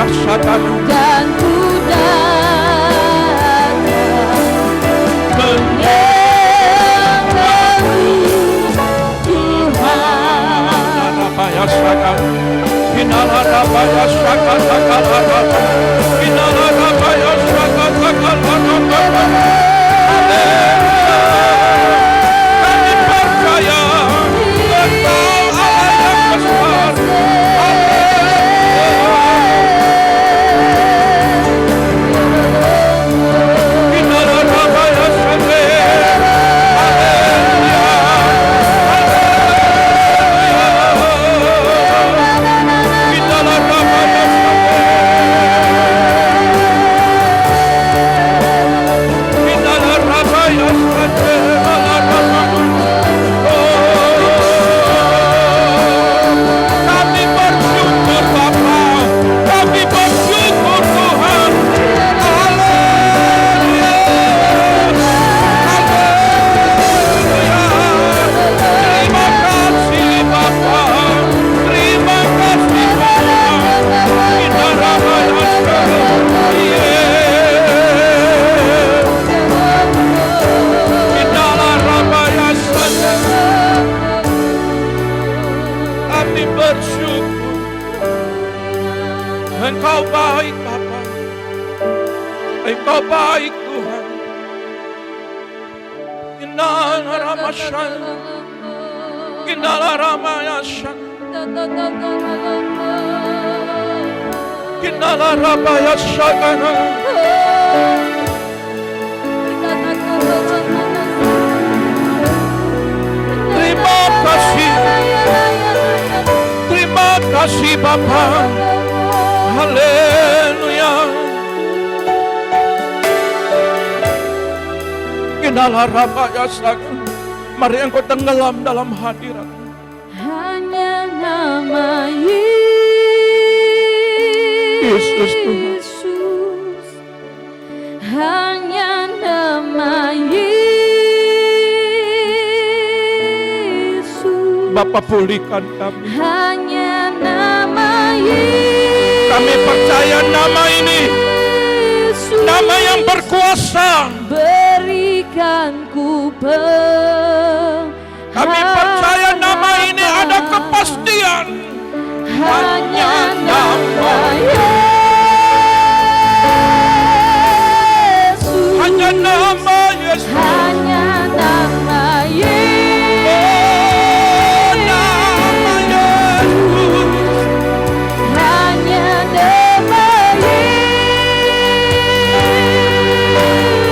rasakan dan ku datang menyembahmu Tuhan. Rabaya sakan Inala rabaya sakan sakan Inala rabaya sakan sakan kami percaya Engkau Allah yang besar. Inala rabaya sakan kami bersyukur Bapa, kami bersyukur Tuhan. Haleluya, haleluya. Terima kasih Bapa, terima kasih Tuhan. Kita ramayaskan, kita ramayaskan. Kami bersyukur Engkau baik Bapa, Engkau baik Tuhan. Inna ramasyan, Inna ramayasyan, Inna ramayasyan. Terima kasih, terima kasih Bapa. Haleluya. Inala rabayaskan. Mari engkau tenggelam dalam hadirat. Hanya nama Yesus Tuhan. Yesus, hanya nama Yesus. Bapa pulihkan kami. Hanya nama Yesus. Kami percaya nama ini, nama yang berkuasa. Berikan ku Kami percaya nama ini ada kepastian. hanya nama Yesus. Hanya nama Yesus. Hanya nama Yesus. Oh, nama Yesus. Hanya nama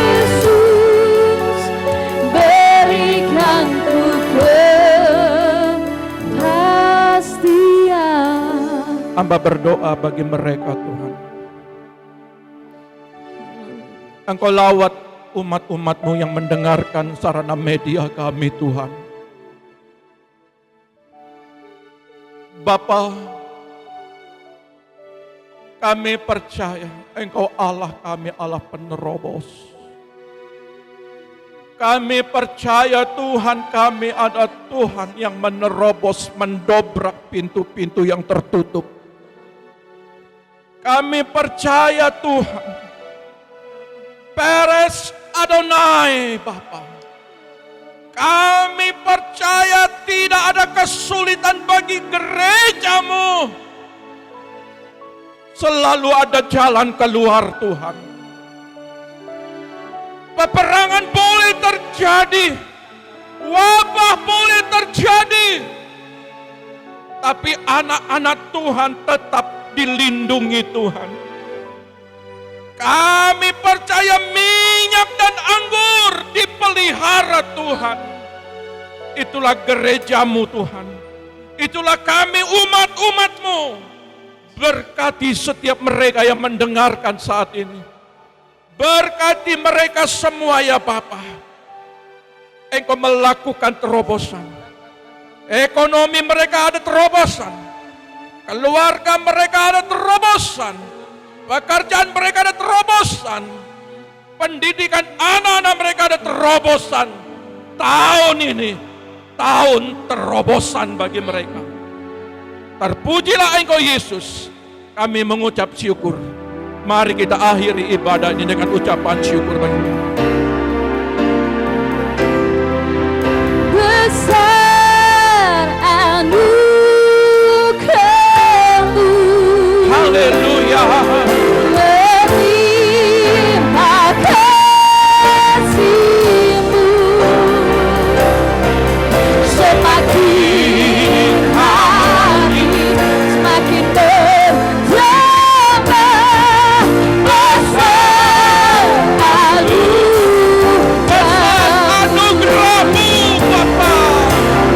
Yesus. Berikan ku kepastian. Hamba berdoa bagi mereka Tuhan. Engkau lawat umat-umat-Mu yang mendengarkan sarana media kami Tuhan. Bapa, kami percaya Engkau Allah kami, Allah penerobos. Kami percaya Tuhan kami ada Tuhan yang menerobos, mendobrak pintu-pintu yang tertutup. Kami percaya Tuhan, Peres Adonai Bapa. Kami percaya tidak ada kesulitan bagi gereja-Mu. Selalu ada jalan keluar Tuhan. Peperangan boleh terjadi, wabah boleh terjadi, tapi anak-anak Tuhan tetap dilindungi Tuhan. Kami percaya minyak dan anggur dipelihara Tuhan. Itulah gereja-Mu Tuhan. Itulah kami umat-umat-Mu. Berkati setiap mereka yang mendengarkan saat ini. Berkati mereka semua ya Bapa. Engkau melakukan terobosan. Ekonomi mereka ada terobosan. Keluarga mereka ada terobosan. Pekerjaan mereka ada terobosan. Pendidikan anak-anak mereka ada terobosan. Tahun ini, tahun terobosan bagi mereka. Terpujilah Engkau Yesus. kami mengucap syukur. Mari kita akhiri ibadah ini dengan ucapan syukur bagi Tuhan. Besar anugerah-Mu, Haleluya. terima kasih-Mu, semakin hari semakin bertambah besar Anugerah-Mu Bapa.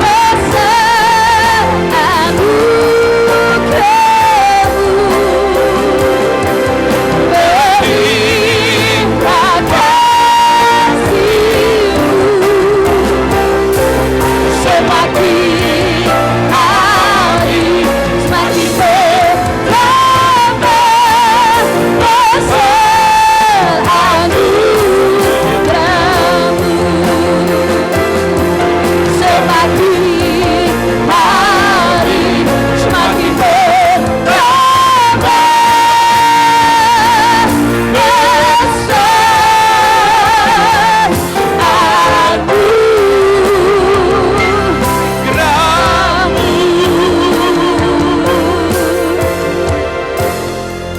besar anugerah-Mu, terima kasih-Mu, semakin hari semakin bertambah besar anugerah-Mu, semakin hari semakin bertambah besar anugerah-Mu.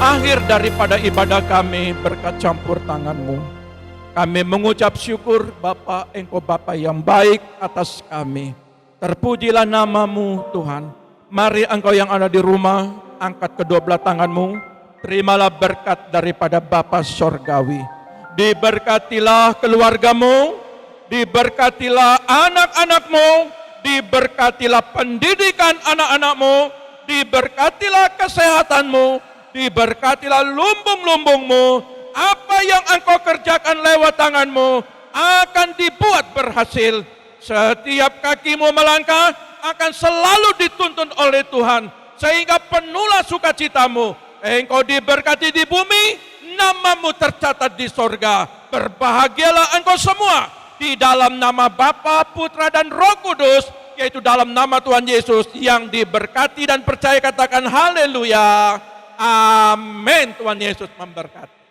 Akhir daripada ibadah kami berkat campur tangan-Mu. Kami mengucap syukur Bapa, Engkau Bapa yang baik atas kami. Terpujilah nama-Mu Tuhan. Mari Engkau yang ada di rumah, angkat kedua belah tangan-Mu. Terimalah berkat daripada Bapa Sorgawi. Diberkatilah keluarga-Mu, diberkatilah anak-anak-Mu, diberkatilah pendidikan anak-anak-Mu, diberkatilah kesehatan-Mu, diberkatilah lumbung-lumbung-Mu. Apa yang Engkau kerjakan lewat tangan-Mu akan dibuat berhasil. Setiap kakimu melangkah akan selalu dituntun oleh Tuhan, sehingga penuhlah sukacitamu. Engkau diberkati di bumi, namamu tercatat di sorga. Berbahagialah engkau semua di dalam nama Bapa, Putra dan Roh Kudus, yaitu dalam nama Tuhan Yesus yang diberkati dan percaya katakan haleluya. Amin. Tuhan Yesus memberkati.